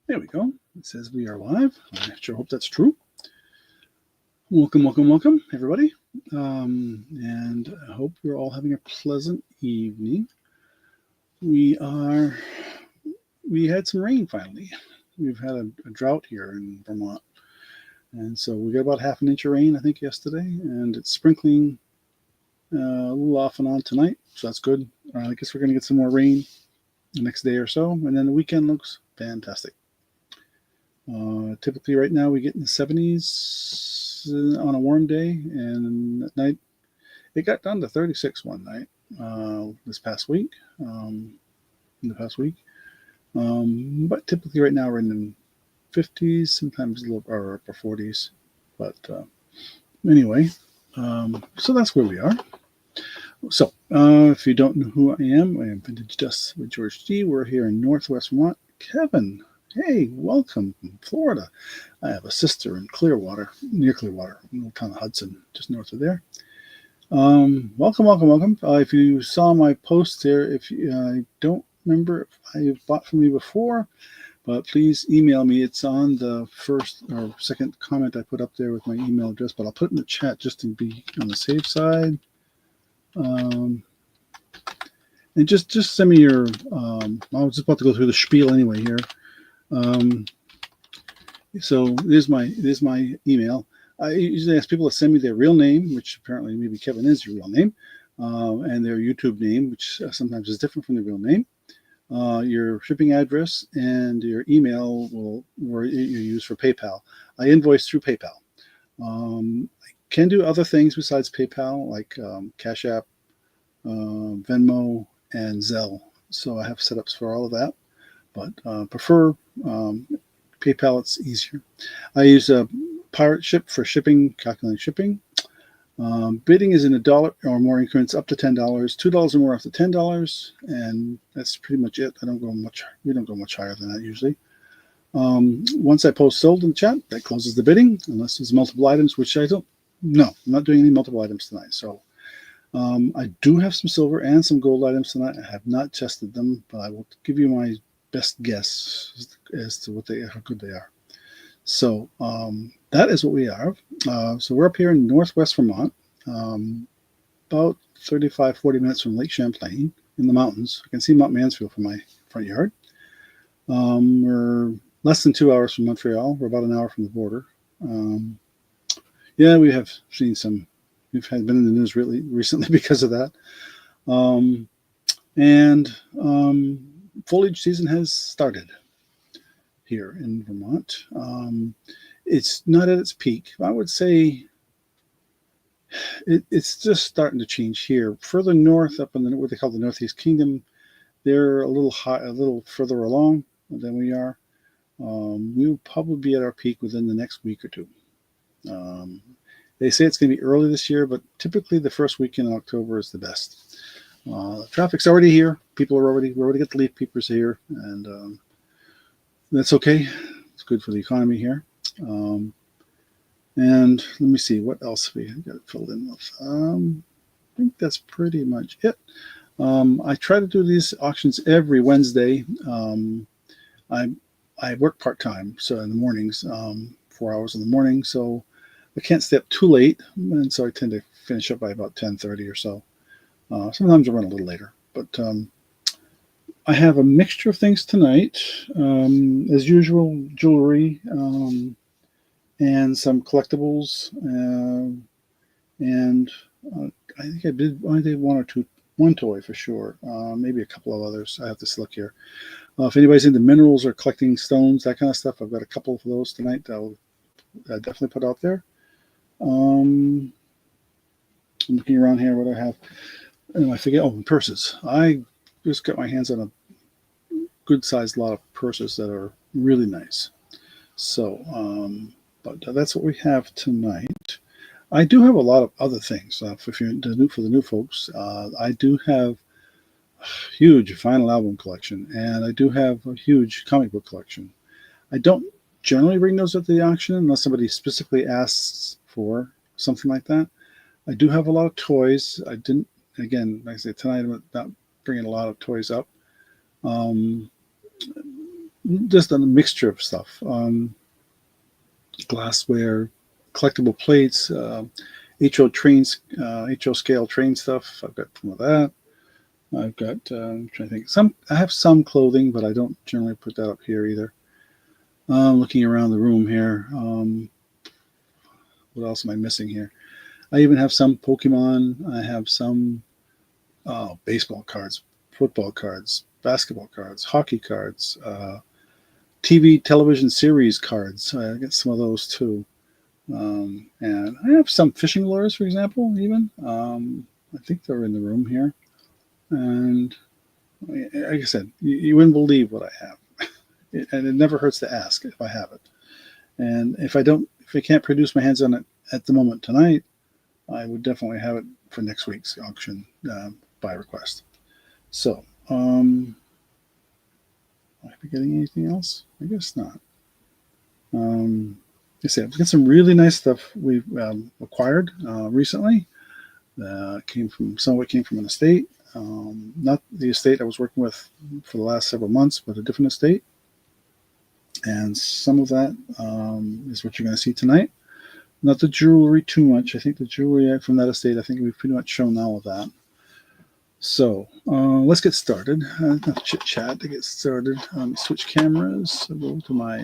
There we go. It says we are live. I sure hope that's true. Welcome, everybody. And I hope you're all having a pleasant evening. We are. We had some rain finally. We've had a drought here in Vermont, and so we got about half an inch of rain, I think, yesterday, and it's sprinkling a little off and on tonight, so that's good. I guess we're going to get some more rain the next day or so, and then the weekend looks fantastic. Typically, right now we get in the 70s on a warm day, and at night it got down to 36 one night this past week. In the past week, but typically right now we're in the 50s, sometimes a little or upper 40s. But anyway, so that's where we are. So if you don't know who I am Vintage Dust with George G. We're here in Northwest Vermont. Kevin, hey, welcome from Florida. I have a sister in Clearwater, near Clearwater, in the little town of Hudson, just north of there. Welcome. If you saw my post there, I don't remember if I bought from you before, but please email me. It's on the first or second comment I put up there with my email address, but I'll put it in the chat just to be on the safe side. And just send me your. I was just about to go through the spiel anyway here. So there's my email. I usually ask people to send me their real name, which apparently maybe Kevin is your real name, and their YouTube name, which sometimes is different from their real name. Your shipping address and your email where you use for PayPal. I invoice through PayPal. I can do other things besides PayPal, like Cash App, Venmo, and Zelle. So I have setups for all of that, but prefer PayPal. It's easier. I use a Pirate Ship for shipping, calculating shipping. Bidding is in $1 or more increments up to $10, $2 or more up to $10, and that's pretty much it. We don't go much higher than that usually. Once I post sold in the chat, that closes the bidding, unless there's multiple items, which I don't. No, I'm not doing any multiple items tonight. So I do have some silver and some gold items tonight. I have not tested them, but I will give you my best guess as to how good they are. So that is what we are. So we're up here in Northwest Vermont, about 35, 40 minutes from Lake Champlain in the mountains. I can see Mount Mansfield from my front yard. We're less than 2 hours from Montreal. We're about an hour from the border. Yeah, we have seen we've been in the news really recently because of that. And foliage season has started here in Vermont. It's not at its peak. I would say it's just starting to change here. Further north, up in what they call the Northeast Kingdom, they're a little further along than we are. We will probably be at our peak within the next week or two. They say it's going to be early this year, but typically the first weekend in October is the best. Traffic's already here. We already got the leaf peepers here, and that's okay. It's good for the economy here. And let me see what else we got filled in with. I think that's pretty much it. I try to do these auctions every Wednesday. I work part-time, so in the mornings, 4 hours in the morning, so I can't stay up too late, and so I tend to finish up by about 10:30 or so. Sometimes I run a little later, but I have a mixture of things tonight. As usual, jewelry, and some collectibles, and I think I did one toy for sure, maybe a couple of others. I have to look here. If anybody's into minerals or collecting stones, that kind of stuff, I've got a couple of those tonight that I'll definitely put out there. I'm looking around here what I have. And I forget. Oh, purses. I just got my hands on a good sized lot of purses that are really nice. So, but that's what we have tonight. I do have a lot of other things. For the new folks, I do have a huge vinyl album collection, and I do have a huge comic book collection. I don't generally bring those at the auction unless somebody specifically asks for something like that. I do have a lot of toys. I didn't, again, like I said, tonight I'm not bringing a lot of toys up. just a mixture of stuff. Glassware, collectible plates, HO trains, HO scale train stuff. I've got some of that. I've got, I'm trying to think, I have some clothing, but I don't generally put that up here either. Looking around the room here. What else am I missing here? I even have some Pokemon. I have some baseball cards, football cards, basketball cards, hockey cards, TV, television series cards. I got some of those too. And I have some fishing lures, for example, even. I think they're in the room here. And like I said, you wouldn't believe what I have. And it never hurts to ask if I have it. And if I can't produce my hands on it at the moment tonight, I would definitely have it for next week's auction by request. So, am I forgetting anything else? I guess not. I've got some really nice stuff we've acquired recently. Some of it came from an estate. Not the estate I was working with for the last several months, but a different estate. And some of that is what you're going to see tonight. Not the jewelry too much. I think the jewelry from that estate, I think we've pretty much shown all of that. So let's get started. Enough chit chat to get started. Let me switch cameras. I'll go to my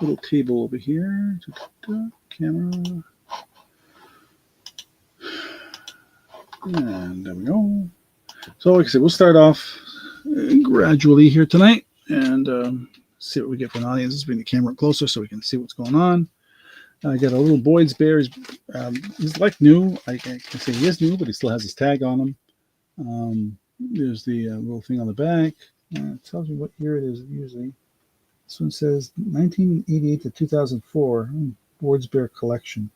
little table over here. Camera. And there we go. So like I said, we'll start off gradually here tonight and see what we get for an audience. Let's bring the camera up closer so we can see what's going on. I got a little Boyd's bear. He's like new. I can say he is new, but he still has his tag on him. There's the little thing on the back. It tells you what year it is usually. This one says 1988 to 2004, Boyd's Bear collection.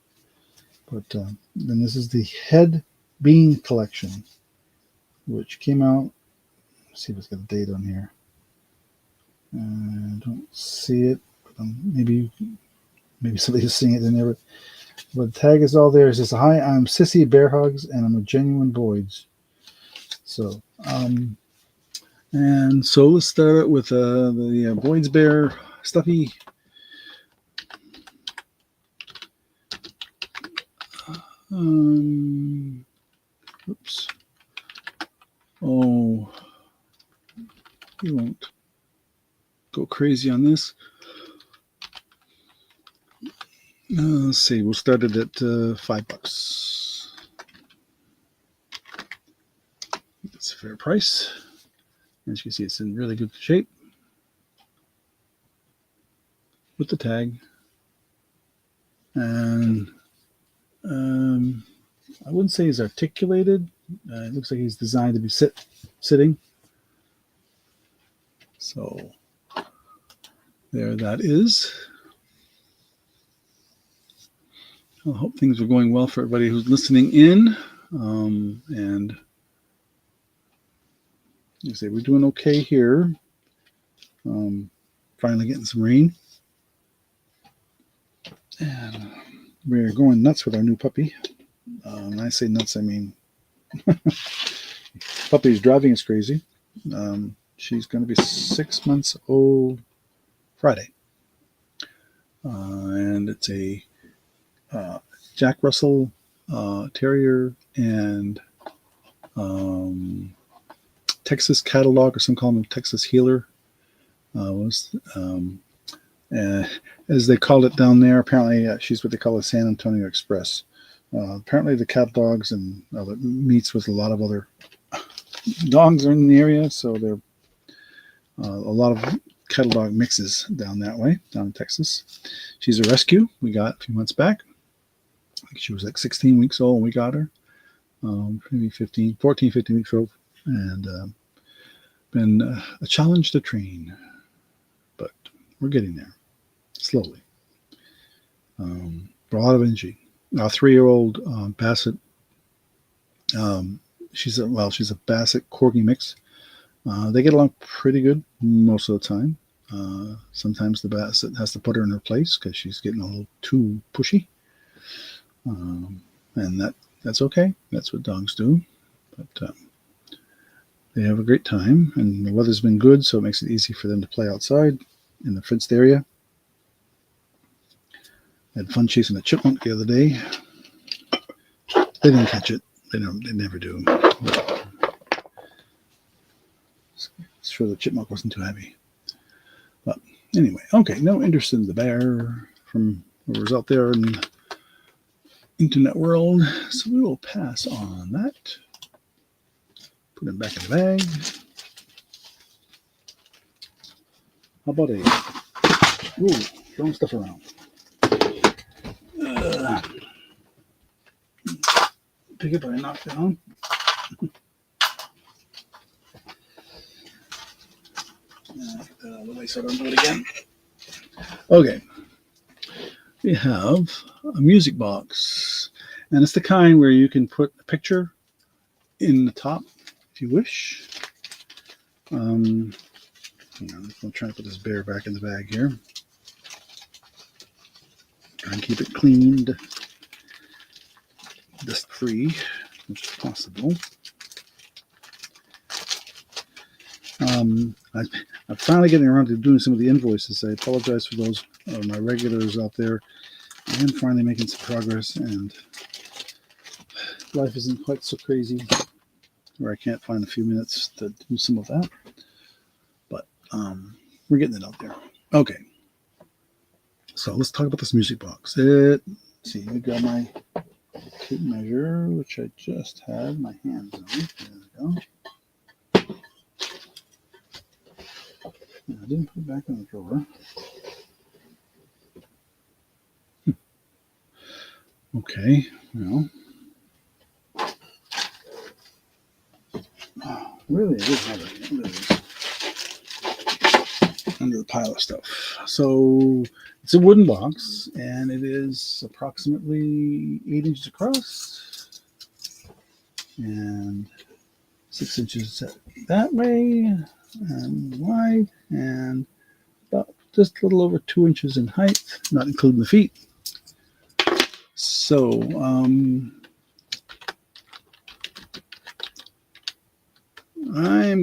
But then this is the Head Bean collection, which came out. Let's see if it's got a date on here. I don't see it. Maybe somebody's seeing it in there. But the tag is all there. It says, "Hi, I'm Sissy Bear Hugs, and I'm a genuine Boyd's." So, and so let's start out with the Boyd's Bear stuffy. Oops. Oh, you won't go crazy on this. Let's see. We'll start it at $5. It's a fair price. As you can see, it's in really good shape with the tag. And I wouldn't say he's articulated. It looks like he's designed to be sitting. So there that is. I hope things are going well for everybody who's listening in. And you say we're doing okay here. Finally getting some rain. And we're going nuts with our new puppy. When I say nuts, I mean puppy's driving us crazy. She's going to be 6 months old Friday. And it's a Jack Russell Terrier and Texas Catalog, or some call him Texas Healer. As they called it down there, apparently she's what they call a San Antonio Express. Apparently the cat dogs and meets with a lot of other dogs are in the area, so there are a lot of cattle dog mixes down that way, down in Texas. She's a rescue we got a few months back. I think she was like 16 weeks old when we got her. Maybe 15 weeks old. And been a challenge to train, but we're getting there slowly. For a lot of energy. Our 3-year-old Basset. She's a Basset Corgi mix. They get along pretty good most of the time. Sometimes the Basset has to put her in her place because she's getting a little too pushy. And that's okay. That's what dogs do. But they have a great time, and the weather's been good, so it makes it easy for them to play outside in the fenced area. I had fun chasing a chipmunk the other day. They didn't catch it. They never do. But sure, the chipmunk wasn't too heavy. But anyway, okay, no interest in the bear from whoever's out there in the internet world, so we will pass on that. Put him back in the bag. How about throwing stuff around. Pick it by a knockdown. Get that out of the way so I don't do it again. Okay. We have a music box, and it's the kind where you can put a picture in the top if you wish. I'll try to put this bear back in the bag here. Try and keep it cleaned, dust free, which is possible. I'm finally getting around to doing some of the invoices. I apologize for those my regulars out there. I am finally making some progress, and life isn't quite so crazy where I can't find a few minutes to do some of that. But we're getting it out there. Okay. So let's talk about this music box. Let's see, we got my tape measure, which I just had my hands on. There we go. I didn't put it back in the drawer. Okay, well, really, I didn't have it under the pile of stuff. So it's a wooden box, and it is approximately 8 inches across and 6 inches that way and wide, and about just a little over 2 inches in height, not including the feet. So I'm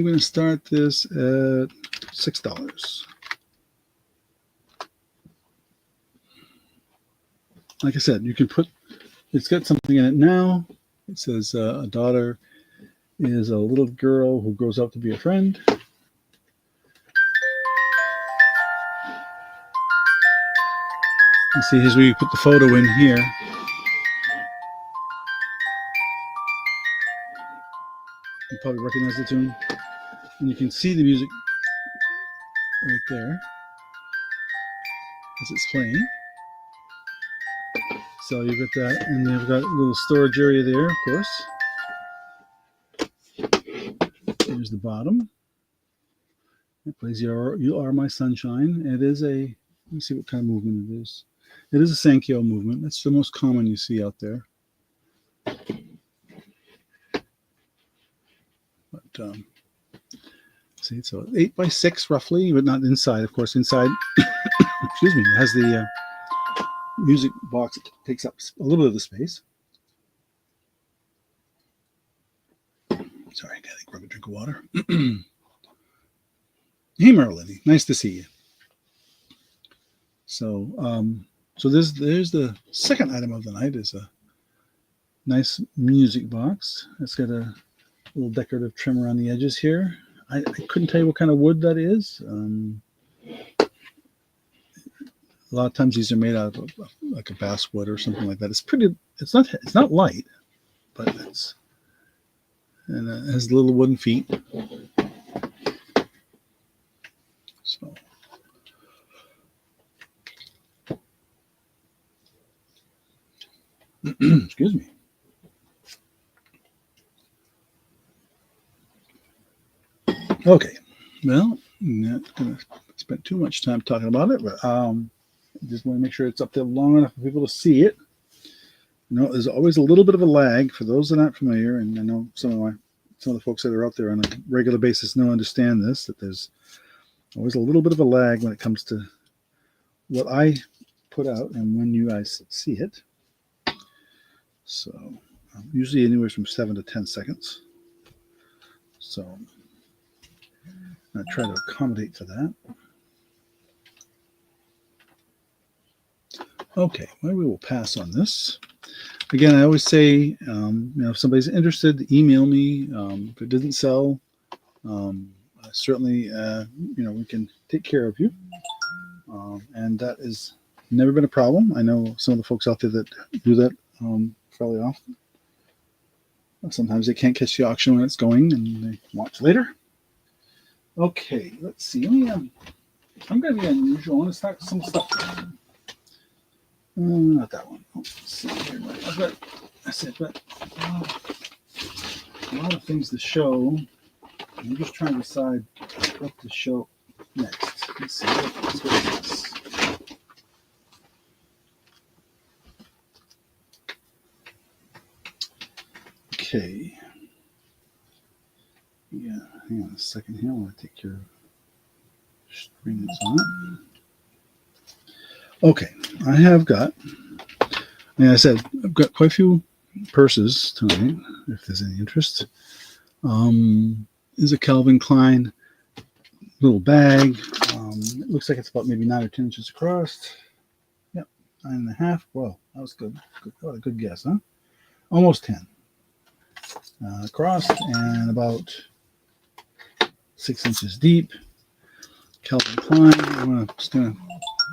going to start this at $6. Like I said, you can put, it's got something in it now. It says a daughter is a little girl who grows up to be a friend. You see, here's where you put the photo in here. You probably recognize the tune. And you can see the music right there as it's playing. So you've got that, and you've got a little storage area there, of course. Here's the bottom. It plays You Are My Sunshine. It is a, let me see what kind of movement it is. It is a Sankyo movement. That's the most common you see out there. But see, so 8x6 roughly, but not inside, of course. Inside, excuse me, it has the music box. It takes up a little bit of the space. Sorry, I gotta grab a drink of water. Hey, Marilyn, nice to see you. So, so there's the second item of the night is a nice music box. It's got a little decorative trim around the edges here. I couldn't tell you what kind of wood that is. A lot of times these are made out of like a basswood or something like that. It's pretty. It's not light, but it's, and it has little wooden feet. So. Excuse me. Okay, well, I'm not going to spend too much time talking about it, but just want to make sure it's up there long enough for people to see it. You know, there's always a little bit of a lag for those that aren't familiar, and I know some of the folks that are out there on a regular basis understand this, that there's always a little bit of a lag when it comes to what I put out and when you guys see it. So usually anywhere from 7 to 10 seconds. So I'll try to accommodate to that. Okay, well, we will pass on this. Again, I always say, if somebody's interested, email me. If it didn't sell, certainly, we can take care of you. And that has never been a problem. I know some of the folks out there that do that fairly often. Sometimes they can't catch the auction when it's going, and they watch later. Okay, let's see. I'm going to be unusual. I want to start some stuff. Not that one. Oh, let's see here. I've got a lot of things to show. I'm just trying to decide what to show next. Let's see. What is this? Okay. Yeah, hang on a second here. I want to take your screen that's on it. Okay, I have got, like I said, I've got quite a few purses tonight, if there's any interest. This is a Calvin Klein little bag. It looks like it's about maybe 9 or 10 inches across. Yep, 9.5. Well, that was good. What a good guess, huh? Almost 10. Across and about 6 inches deep. Calvin Klein. I'm just going to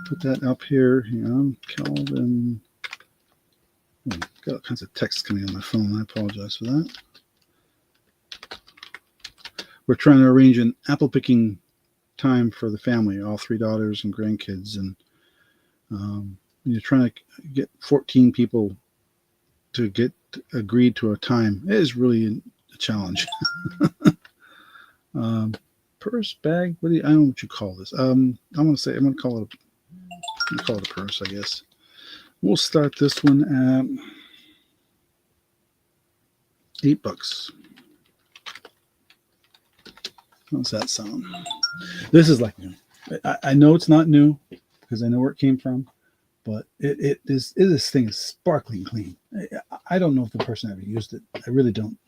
put that up here. Hang on. Calvin. Oh, got all kinds of text coming on my phone. I apologize for that. We're trying to arrange an apple picking time for the family, all 3 daughters and grandkids. And you're trying to get 14 people to get agreed to a time. It is really a challenge. Purse, bag, I don't know what you call this. I'm going to call it a purse, I guess. We'll start this one at $8. How's that sound? This is like new. I know it's not new because I know where it came from, but this thing is sparkling clean. I don't know if the person ever used it. I really don't.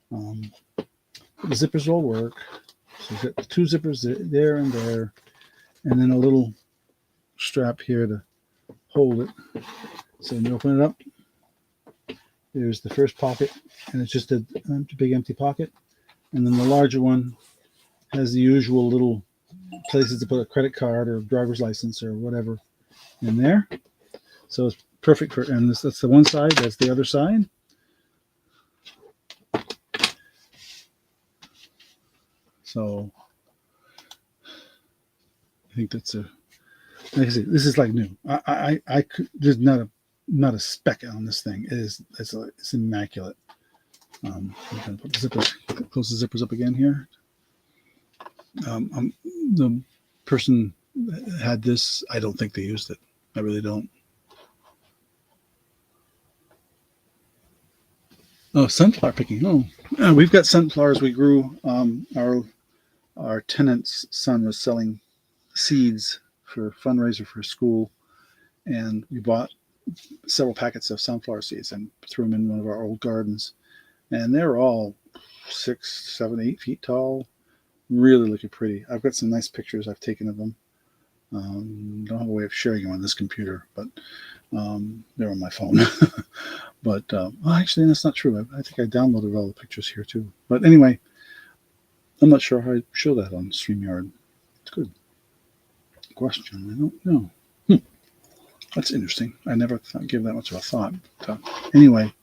The zippers will work. So you've got 2 zippers there and there, and then a little strap here to hold it. So when you open it up, there's the first pocket, and it's just a big empty pocket. And then the larger one has the usual little places to put a credit card or driver's license or whatever in there. So it's perfect for, and that's the one side, that's the other side. So I think that's like I said, this is like new. I could, there's not a speck on this thing. It's immaculate. I'm going to put the zippers, close the zippers up again here. The person that had this, I don't think they used it. I really don't. Oh, sunflower picking. Oh, we've got sunflowers we grew. Our tenant's son was selling seeds for a fundraiser for school, and we bought several packets of sunflower seeds and threw them in one of our old gardens. And they're all 6, 7, 8 feet tall, really looking pretty. I've got some nice pictures I've taken of them. Don't have a way of sharing them on this computer, but they're on my phone. But actually, that's not true. I think I downloaded all the pictures here too. But anyway, I'm not sure how I show that on StreamYard. It's good question. I don't know. That's interesting. I never gave that much of a thought. But, anyway,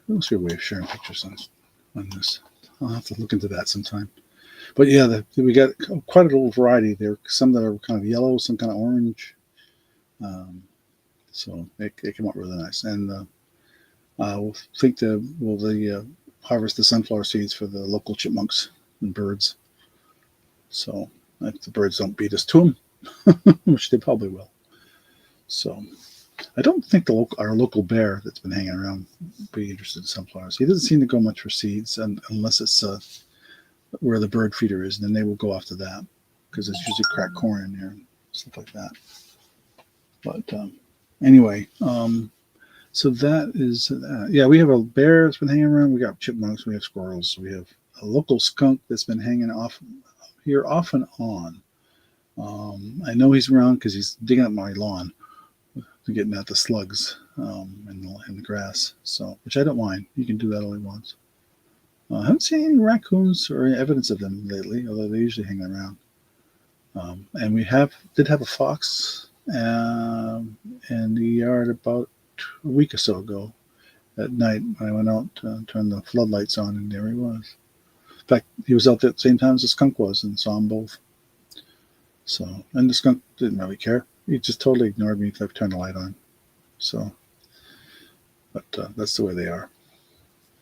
there must be a way of sharing pictures on this. I'll have to look into that sometime. But yeah, we got quite a little variety there. Some that are kind of yellow, some kind of orange. So they came out really nice. And we'll harvest the sunflower seeds for the local chipmunks and birds. So if the birds don't beat us to them, which they probably will. So I don't think our local bear that's been hanging around would be interested in sunflowers. He doesn't seem to go much for seeds, unless it's where the bird feeder is, and then they will go after that because it's usually cracked corn in there and stuff like that. But anyway, so that is that. Yeah, we have a bear that's been hanging around. We got chipmunks, we have squirrels, we have a local skunk that's been hanging off here off and on. I know he's around because he's digging up my lawn, getting at the slugs in the grass. So, which I don't mind. He can do that all he wants. I haven't seen any raccoons or any evidence of them lately, although they usually hang around. And we did have a fox in the yard about a week or so ago at night. I went out to turn the floodlights on, and there he was. In fact, he was out there at the same time as the skunk was, and saw them both. So, and the skunk didn't really care. He just totally ignored me if I turned the light on. So, but that's the way they are.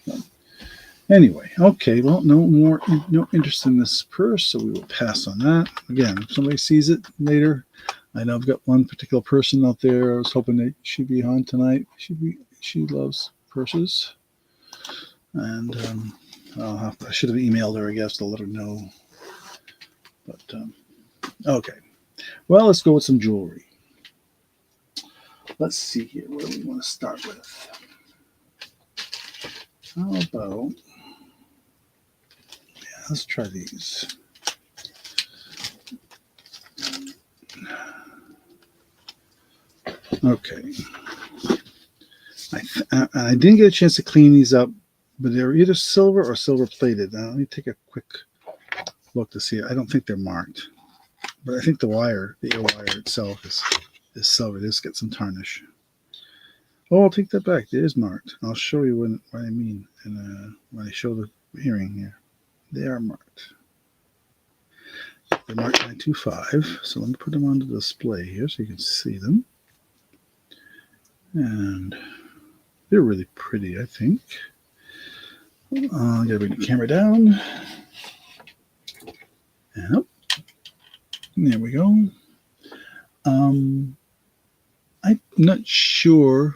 So, anyway, okay, well, no interest in this purse, so we will pass on that. Again, if somebody sees it later, I know I've got one particular person out there. I was hoping that she'd be on tonight. She loves purses, and I should have emailed her, I guess, to let her know. But okay, well, let's go with some jewelry. Let's see here. What do we want to start with? How about, let's try these. Okay. I didn't get a chance to clean these up, but they're either silver or silver plated. Now, let me take a quick look to see. I don't think they're marked, but I think the ear wire itself is silver. Just get some tarnish. Oh, I'll take that back. It is marked. I'll show you what I mean when I show the earring here. They are marked. They're marked 925. So let me put them on the display here so you can see them. And they're really pretty, I think. I gotta bring the camera down. And up. There we go. I'm not sure.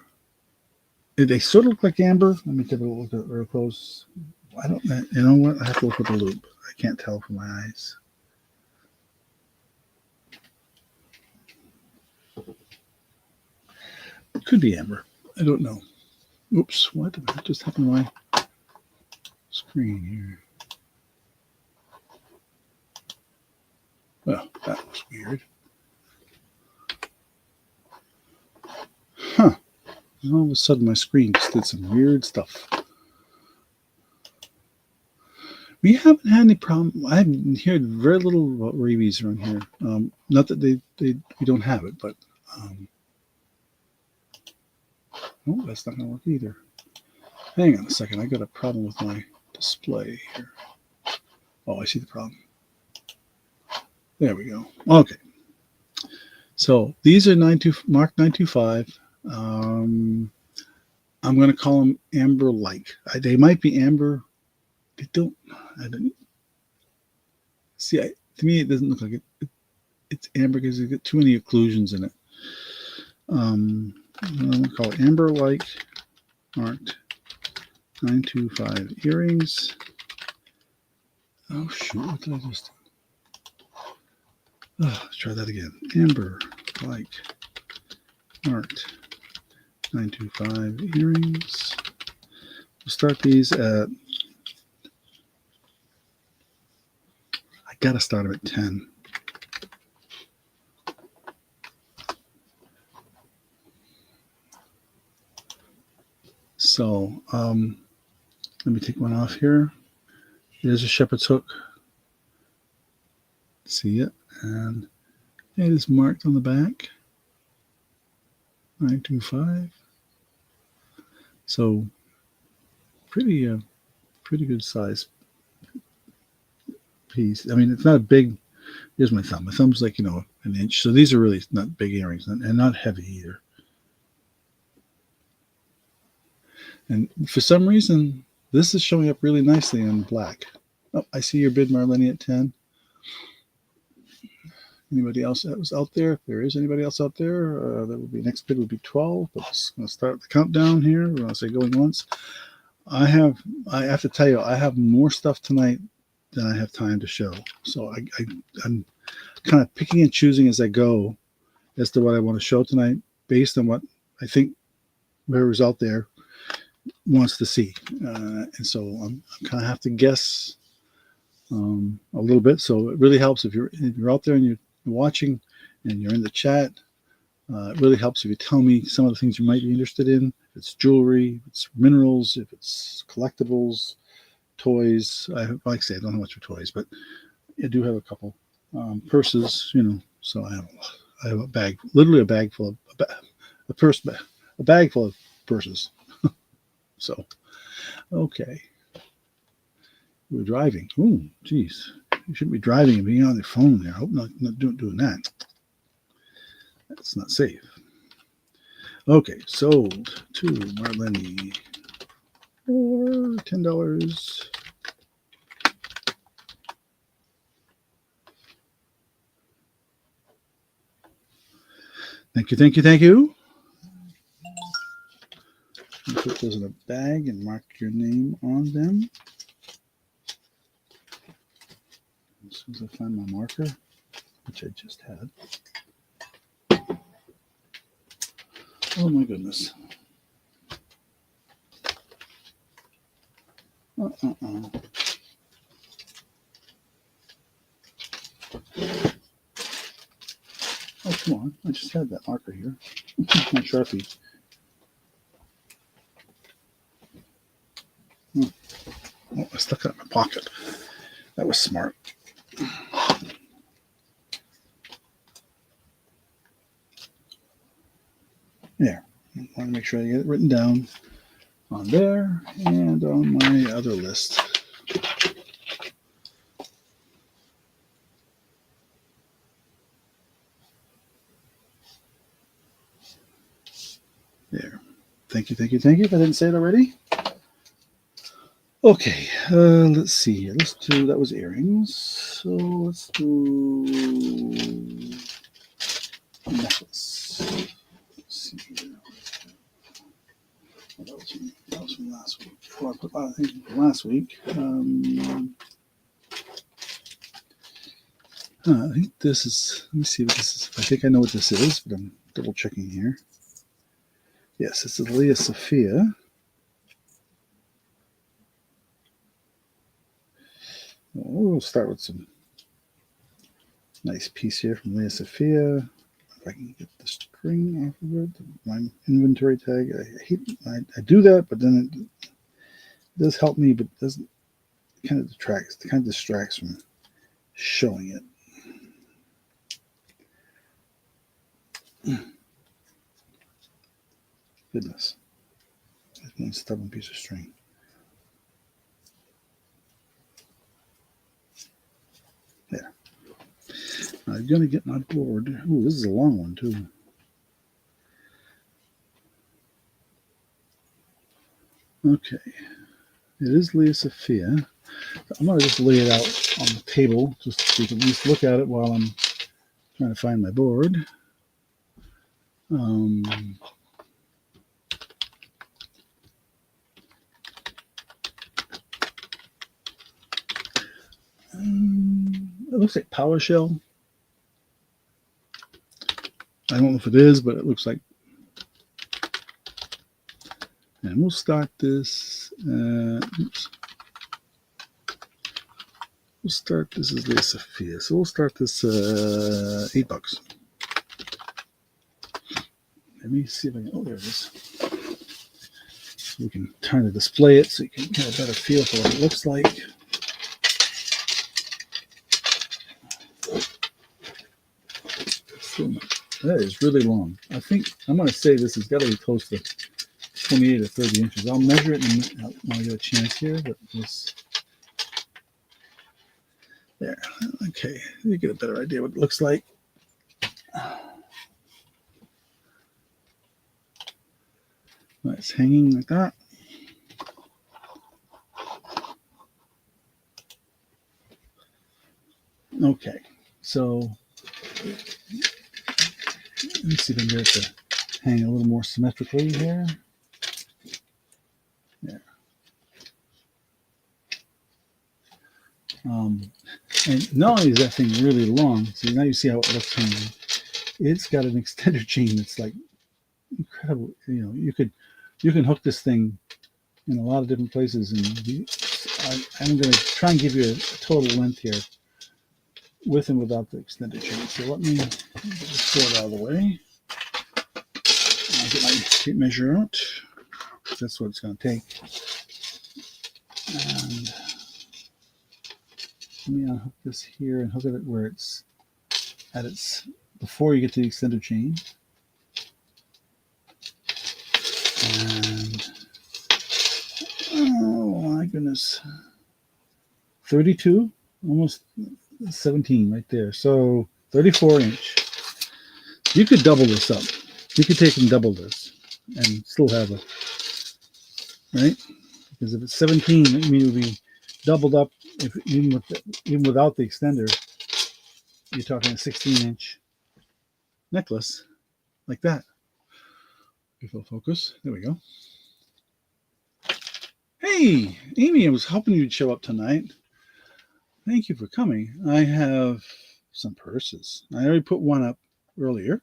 They sort of look like amber. Let me take a look at it real close. I don't know. You know what? I have to look with the loop. I can't tell from my eyes. It could be amber. I don't know. Oops, what just happened to my screen here? Well, that was weird. Huh. All of a sudden my screen just did some weird stuff. We haven't had any problem. I haven't heard very little about rabies around here. Not that we don't have it, but oh, that's not going to work either. Hang on a second. I got a problem with my display here. Oh, I see the problem. There we go. Okay. So these are marked 925. I'm going to call them amber-like. They might be amber. I don't see. To me, it doesn't look like it. It's amber because it's got too many occlusions in it. I'm going to call it amber-like marked 925 earrings. Oh shoot! What did I just do? Let's try that again. Amber-like marked 925 earrings. We'll start these at. I gotta start them at 10. So let me take one off here. There's a shepherd's hook. See it? And it is marked on the back. 925. So pretty good size piece. I mean, it's not a big. Here's my thumb. My thumb's like, an inch. So these are really not big earrings and not heavy either. And for some reason, this is showing up really nicely on black. Oh, I see your bid, Marlene, at 10. Anybody else that was out there? If there is anybody else out there, that would be next bid would be 12. But I'm going to start the countdown here. We're going to say going once. I have to tell you, I have more stuff tonight than I have time to show. So I'm kind of picking and choosing as I go as to what I want to show tonight based on what I think whoever's out there wants to see. And so I'm kind of have to guess a little bit. So it really helps if you're out there and you're watching and you're in the chat. It really helps if you tell me some of the things you might be interested in. If it's jewelry, if it's minerals, if it's collectibles, toys. Like I say, I don't have much for toys, but I do have a couple. Purses, so I have a bag, literally a bag full of a bag full of purses. So, okay, we're driving. Oh, geez, you shouldn't be driving and being on your phone there. I hope not doing that. That's not safe. Okay, sold to Marlene for $10. Thank you, thank you, thank you. You put those in a bag and mark your name on them. As soon as I find my marker, which I just had. Oh my goodness. Oh, come on. I just had that marker here. My Sharpie. Oh, I stuck it in my pocket. That was smart. There. I want to make sure I get it written down on there and on my other list. There. Thank you, thank you, thank you. If I didn't say it already. Okay, let's see here. Let's do, that was earrings. So let's do a necklace. Let's see here. That was from last week. Before I put I think from last week. I think this is, let me see what this is. I think I know what this is, but I'm double checking here. Yes, it's a Leah Sophia. We'll start with some nice piece here from Leah Sophia. If I can get the string off of it, my inventory tag. I do that, but then it does help me, but it doesn't. It kind of distracts from showing it. Goodness, that's one stubborn piece of string. There. I'm gonna get my board. Ooh, this is a long one too. Okay, it is Leah Sophia. I'm gonna just lay it out on the table just so you can at least look at it while I'm trying to find my board. It looks like PowerShell. I don't know if it is, but it looks like. And we'll start this. Oops. We'll start this as Leah Sophia. So we'll start this $8. Let me see if I can. Oh, there it is. So we can turn to display it so you can get a better feel for what it looks like. That is really long. I think I'm going to say this has got to be close to 28 or 30 inches. I'll measure it when I get a chance here, but this. There. Okay. You get a better idea what it looks like. It's hanging like that. Okay. So let me see if I can get it to hang a little more symmetrically here. There. And not only is that thing really long, so now you see how it looks hanging. It's got an extender chain that's like incredible. You can hook this thing in a lot of different places and be I'm going to try and give you a total length here, with and without the extended chain. So let me just throw it out of the way. I'll get my tape measure out. That's what it's going to take. And let me unhook this here and hook it where it's at its, before you get to the extended chain. And oh my goodness, 32, almost 17 right there. So 34 inch. You could double this up. You could take and double this and still have it, right? Because if it's 17, I mean, it would be doubled up. If even without the extender, you're talking a 16-inch necklace like that. If it'll focus, there we go. Hey, Amy, I was hoping you'd show up tonight. Thank you for coming. I have some purses. I already put one up earlier.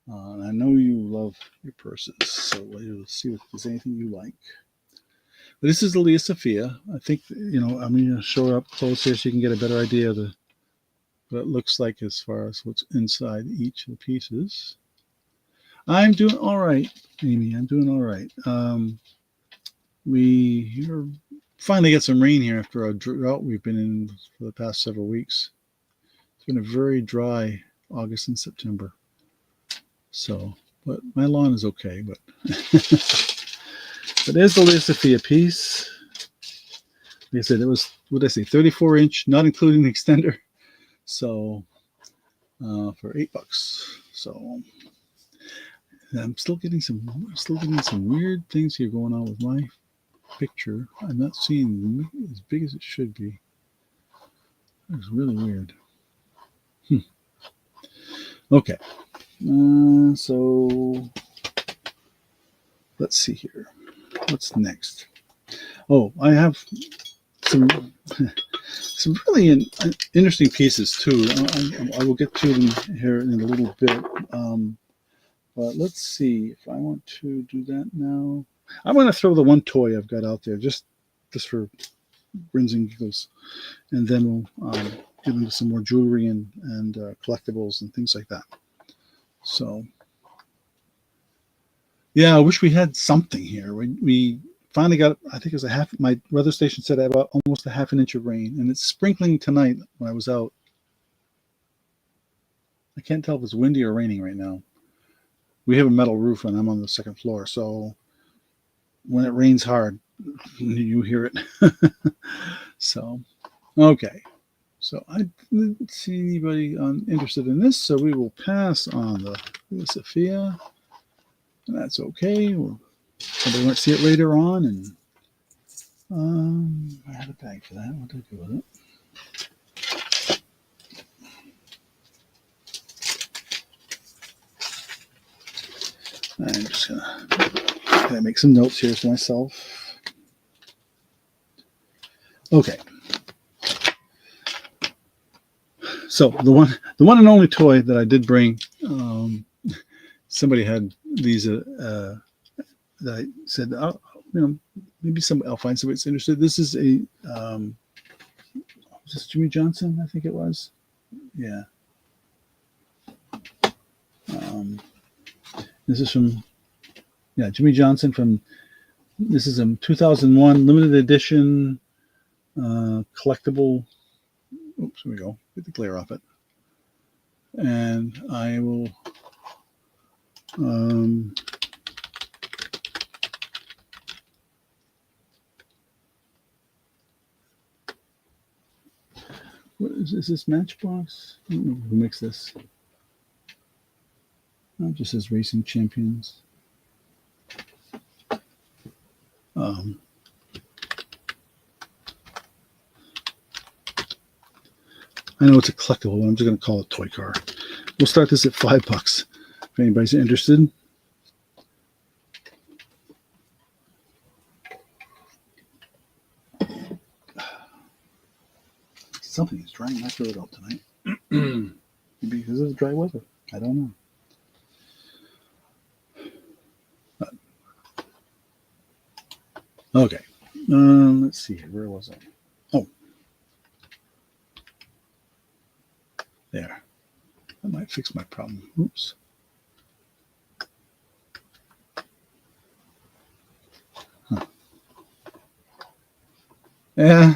And I know you love your purses, so we'll see if there's anything you like. But this is the Leah Sophia. I think, I'm going to show her up close here so you can get a better idea of what it looks like as far as what's inside each of the pieces. I'm doing all right, Amy. I'm doing all right. We finally get some rain here after a drought we've been in for the past several weeks. It's been a very dry August and September. So, but my lawn is okay. But but there's the Leah Sophia piece. Like I said, it was, what did I say, 34 inch, not including the extender. So for $8. So I'm still getting some weird things here going on with my picture. I'm not seeing as big as it should be. It's really weird. Okay. So let's see here. What's next? Oh, I have some really interesting pieces too. I will get to them here in a little bit. But let's see if I want to do that now. I'm going to throw the one toy I've got out there just for grins and giggles, and then we'll get into some more jewelry and collectibles and things like that. So, yeah, I wish we had something here. We finally got, I think it was my weather station said about almost a half an inch of rain, and it's sprinkling tonight when I was out. I can't tell if it's windy or raining right now. We have a metal roof and I'm on the second floor, so when it rains hard, you hear it. So, okay. So I didn't see anybody interested in this, so we will pass on the Sophia. And that's okay. Somebody might see it later on. And I had a bag for that. What did I do with it? I'm just gonna make some notes here for myself. Okay. So the one and only toy that I did bring, somebody had these that I said, oh, maybe I'll find somebody that's interested. This is a was this Jimmy Johnson? I think it was. Yeah. This is from Jimmy Johnson this is a 2001 limited edition collectible. Oops, here we go. Get the glare off it. And I will what is this Matchbox? I don't know who makes this. It just says Racing Champions. I know it's a collectible, but I'm just going to call it a toy car. We'll start this at $5 if anybody's interested. Something is drying my throat out tonight. Maybe because of the dry weather. I don't know. Okay. Let's let's see. Where was I? Oh, there. That might fix my problem. Oops. Huh. Yeah,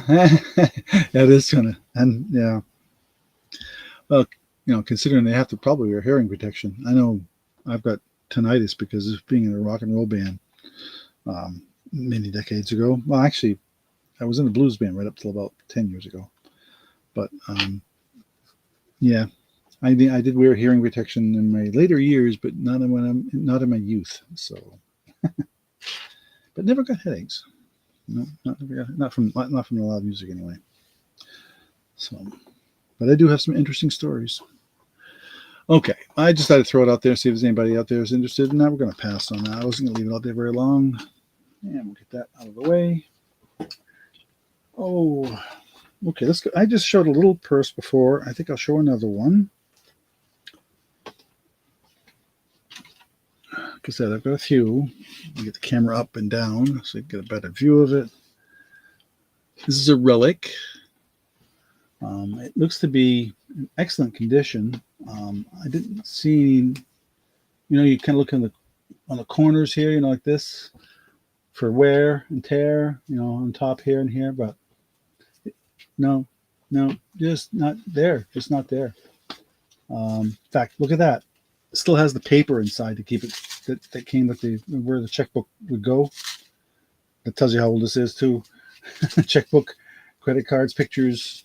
that is gonna, and yeah. Well, considering they have to probably wear hearing protection. I know I've got tinnitus because of being in a rock and roll band many decades ago. Well, actually, I was in a blues band right up till about 10 years ago. But yeah, I did wear hearing protection in my later years, but not in my youth. So, but never got headaches. No, not from the loud music anyway. So, but I do have some interesting stories. Okay, I just had to throw it out there, see if there's anybody out there who's interested in that. We're going to pass on that. I wasn't going to leave it out there very long. And we'll get that out of the way. Oh, okay, let's go. I just showed a little purse before. I think I'll show another one. Like I said, I've got a few. I'll get the camera up and down so you get a better view of it. This is a relic. It looks to be in excellent condition. I didn't see, you kind of look on the corners here, like this, for wear and tear, on top here and here, but no, just not there. Just not there. In fact, look at that. It still has the paper inside to keep it. That came with where the checkbook would go. That tells you how old this is too. Checkbook, credit cards, pictures,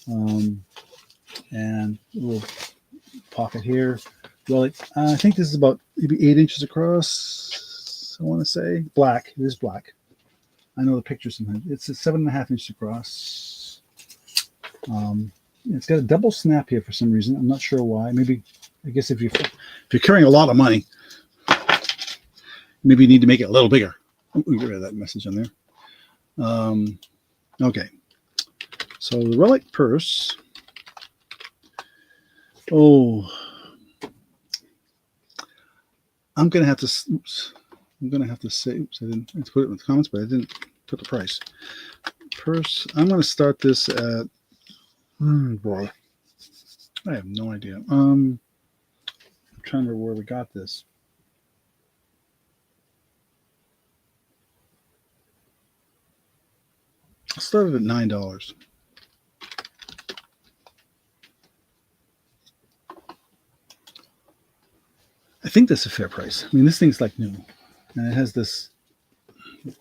and a little pocket here. Well, I think this is about maybe 8 inches across. I want to say black. It is black. I know the picture sometimes. It's 7.5 inches across. It's got a double snap here for some reason. I'm not sure why. Maybe, I guess if you're carrying a lot of money, maybe you need to make it a little bigger. We get rid of that message on there. Okay. So the relic purse. Oh, I'm gonna have to say. Oops, I didn't put it in the comments, but I didn't put the price. Purse. I'm gonna start this at. Boy, I have no idea. I'm trying to remember where we got this. I started at $9. I think that's a fair price. I mean, this thing's like new, and it has this.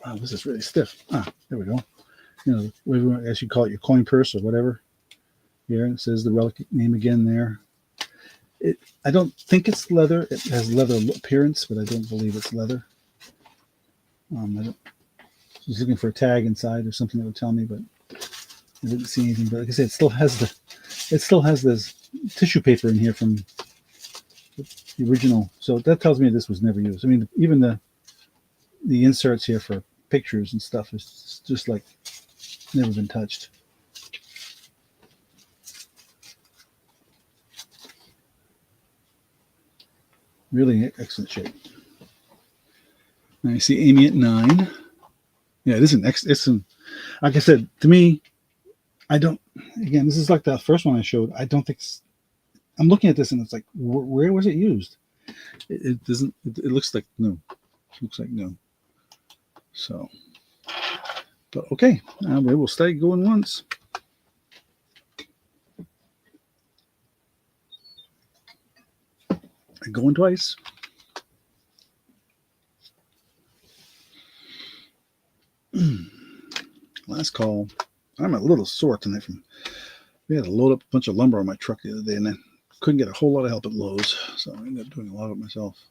Wow, this is really stiff. There we go. Whatever, as you call it, your coin purse or whatever. Here it says the relic name again there. I don't think it's leather. It has leather appearance, but I don't believe it's leather. I was looking for a tag inside or something that would tell me, but I didn't see anything. But like I said, it still has this tissue paper in here from the original. So that tells me this was never used. I mean, even the inserts here for pictures and stuff is just like never been touched. Really excellent shape. Now you see Amy at 9. Yeah, it is like I said, to me, I don't, again, this is like that first one I showed. I don't think, I'm looking at this and it's like, where was it used? It doesn't, it looks like no. It looks like no. So, but okay, we will stay going once. And going twice. Last call. I'm a little sore tonight. We had to load up a bunch of lumber on my truck the other day, and I couldn't get a whole lot of help at Lowe's, so I ended up doing a lot of it myself.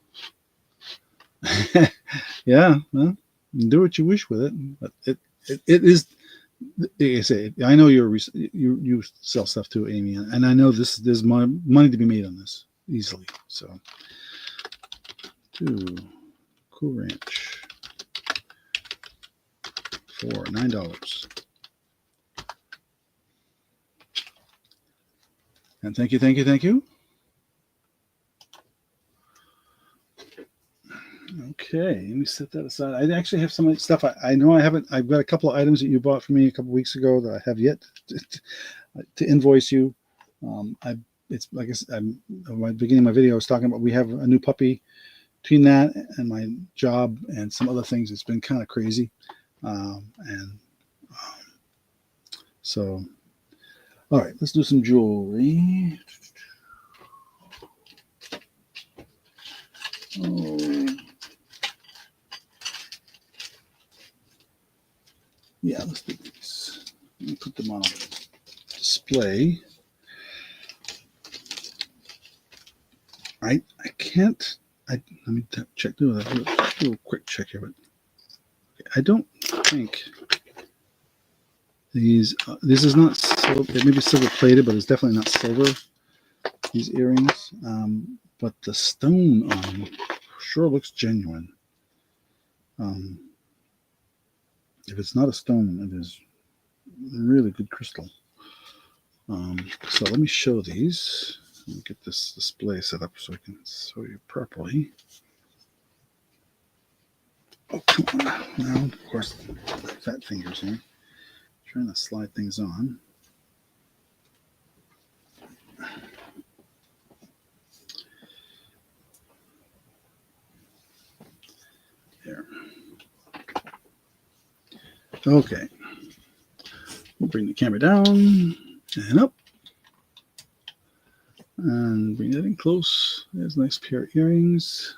Yeah, well, do what you wish with it, but it is. Like I say, I know you sell stuff too, Amy, and I know there's money to be made on this easily. So, Cool Ranch for $9. And thank you. Okay, let me set that aside. I actually have some stuff. I know I haven't. I've got a couple of items that you bought for me a couple of weeks ago that I have yet to invoice you. I it's like I said, my beginning of my video I was talking about we have a new puppy. Between that and my job and some other things, it's been kind of crazy. And so, all right, let's do some jewelry. Oh. Yeah, let's do these. Let me put them on a display. I can't. Let me check. Do a quick check here, but I don't think these. This is not silver. It may be silver plated, but it's definitely not silver. These earrings, but the stone on them sure looks genuine. If it's not a stone, it is really good crystal. So let me show these. Let me get this display set up so I can show you properly. Oh, come on. Now, of course, fat fingers here. Trying to slide things on. There. Okay. We'll bring the camera down and up. And bring that in close. There's a nice pair of earrings.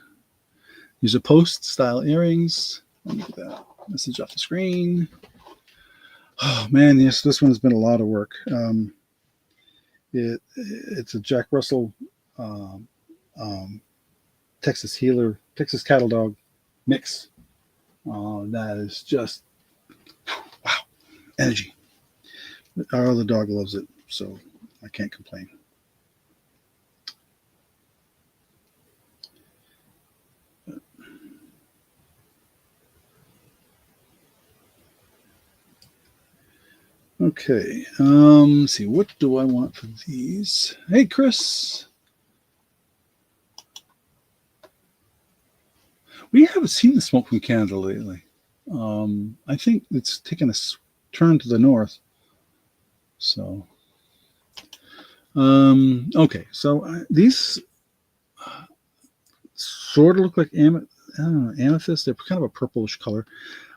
These are post-style earrings. Let me get that message off the screen. Oh, man, yes, this one has been a lot of work. It's a Jack Russell Texas Healer, Texas Cattle Dog mix. That is just, wow, energy. Our other dog loves it, so I can't complain. Okay, let's see, what do I want for these? Hey, Chris. We haven't seen the smoke from Canada lately. I think it's taken a turn to the north. So, okay, so these sort of look like amethyst. They're kind of a purplish color.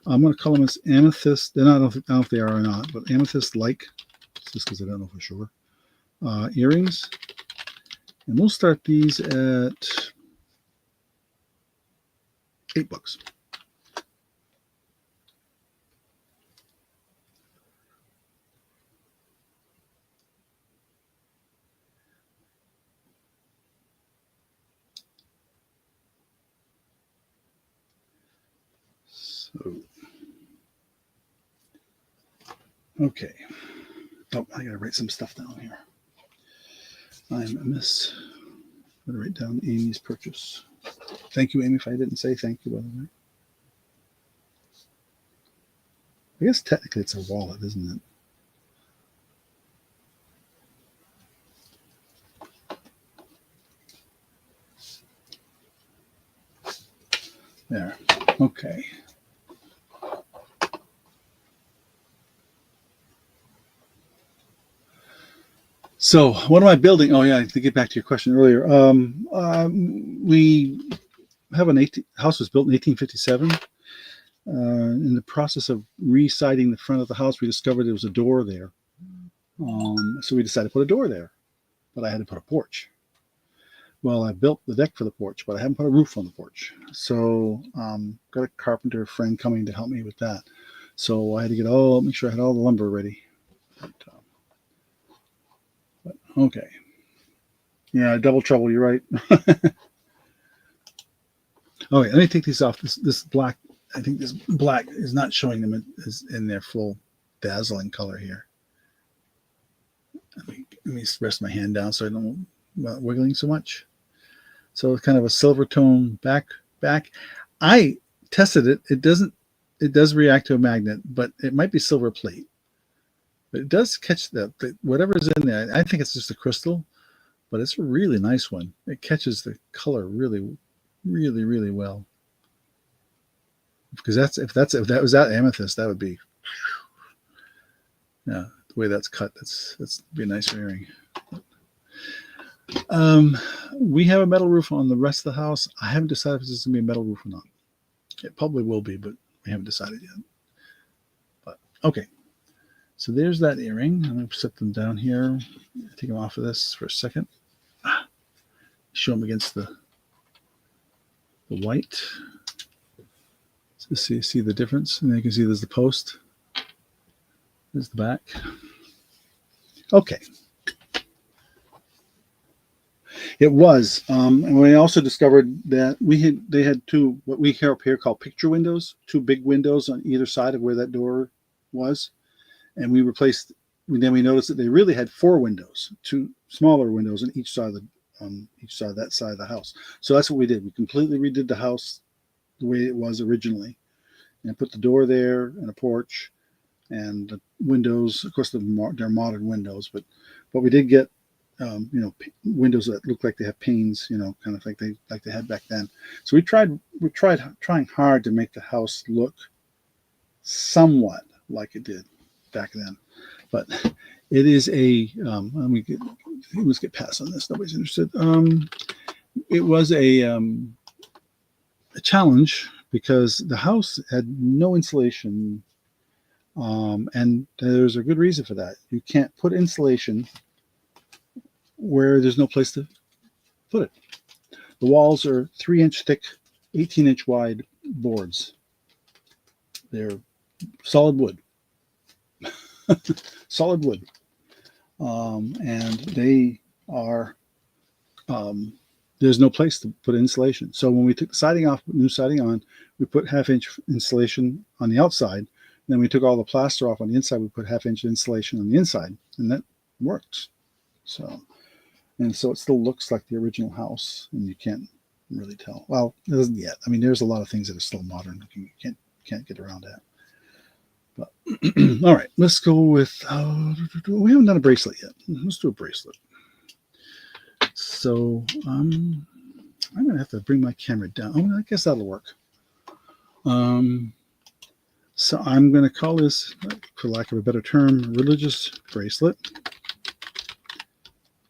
I'm going to call them as amethyst. They're not, I don't know if they are or not, but amethyst-like, just because I don't know for sure. Earrings. And we'll start these at $8. So, okay. Oh, I gotta write some stuff down here. I'm amiss. I'm gonna write down Amy's purchase. Thank you, Amy, if I didn't say thank you, by the way. I guess technically it's a wallet, isn't it? There. Okay. So what am I building? Oh yeah, to get back to your question earlier. We have house was built in 1857. In the process of re-siding the front of the house, we discovered there was a door there. So we decided to put a door there, but I had to put a porch. Well, I built the deck for the porch, but I haven't put a roof on the porch. So got a carpenter friend coming to help me with that. So I had to make sure I had all the lumber ready. But, okay. Yeah, double trouble. You're right. Okay, let me take these off. This black, I think this black is not showing them in their full dazzling color here. Let me rest my hand down so I don't wiggling so much. So it's kind of a silver tone back. I tested it. It does react to a magnet, but it might be silver plate. But it does catch whatever's in there. I think it's just a crystal, but it's a really nice one. It catches the color really, really, really well. because if that was that amethyst, that would be, yeah, the way that's cut. That's be a nice earring. We have a metal roof on the rest of the house. I haven't decided if it's gonna be a metal roof or not. It probably will be, but we haven't decided yet. But okay, so there's that earring. I'm gonna set them down here. Take them off of this for a second. Show them against the white. So see the difference, and then you can see there's the post. There's the back. Okay. It was, and we also discovered that they had two what we here up here call picture windows, two big windows on either side of where that door was, and we replaced. Then we noticed that they really had four windows, two smaller windows on each side of that side of the house. So that's what we did. We completely redid the house the way it was originally, and put the door there and a porch, and the windows. Of course, they're modern windows, but we did get. Windows that look like they have panes, kind of like they had back then. So we're trying hard to make the house look somewhat like it did back then. But it is let's get past on this. Nobody's interested. It was a challenge because the house had no insulation, and there's a good reason for that. You can't put insulation where there's no place to put it. The walls are 3-inch thick, 18-inch wide boards. They're solid wood. Solid wood. And they are, there's no place to put insulation. So when we took the siding off, new siding on, we put 1/2-inch insulation on the outside. Then we took all the plaster off on the inside. We put 1/2-inch insulation on the inside, and that works. So it still looks like the original house, and you can't really tell. Well, it doesn't yet. I mean, there's a lot of things that are still modern looking. You can't get around that. But all right, let's go with. We haven't done a bracelet yet. Let's do a bracelet. So I'm gonna have to bring my camera down. Oh, I guess that'll work. So I'm gonna call this, for lack of a better term, religious bracelet.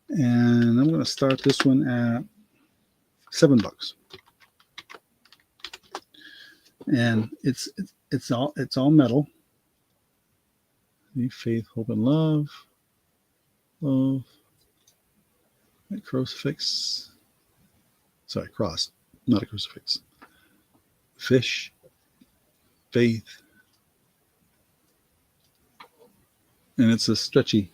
And I'm going to start this one at $7. And it's all metal. Faith, hope, and love. Love. A crucifix. Sorry, cross, not a crucifix. Fish. Faith. And it's a stretchy.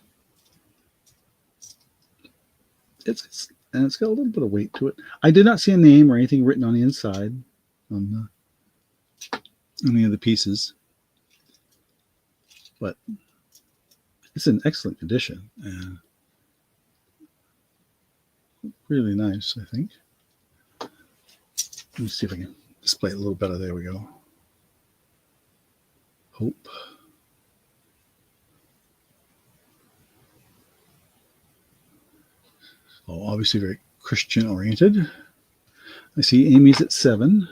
It's got a little bit of weight to it. I did not see a name or anything written on the inside on any of the pieces, but it's in excellent condition and really nice, I think. Let me see if I can display it a little better. There we go. Hope. Oh, obviously very Christian oriented. I see Amy's at 7.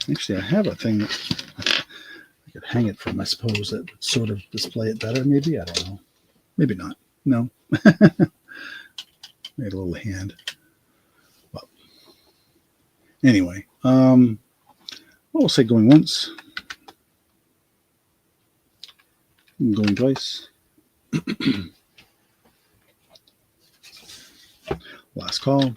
Actually, I have a thing that I could hang it from, I suppose, that would sort of display it better. Maybe, I don't know. Maybe not. No. Made a little hand. Well, anyway, we'll say going once. Going twice. Last call.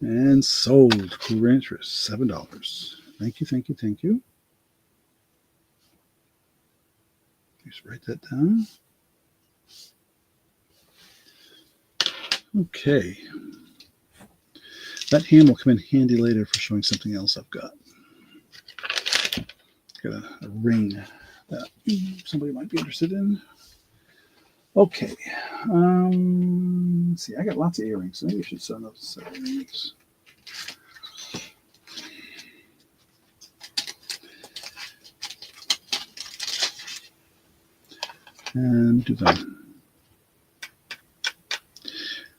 And sold. Cool interest, $7. Thank you, thank you, thank you. Just write that down. Okay. That hand will come in handy later for showing something else I've got. Got a ring that somebody might be interested in. Okay. Let's see. I got lots of earrings, so maybe I should send those earrings. and do them.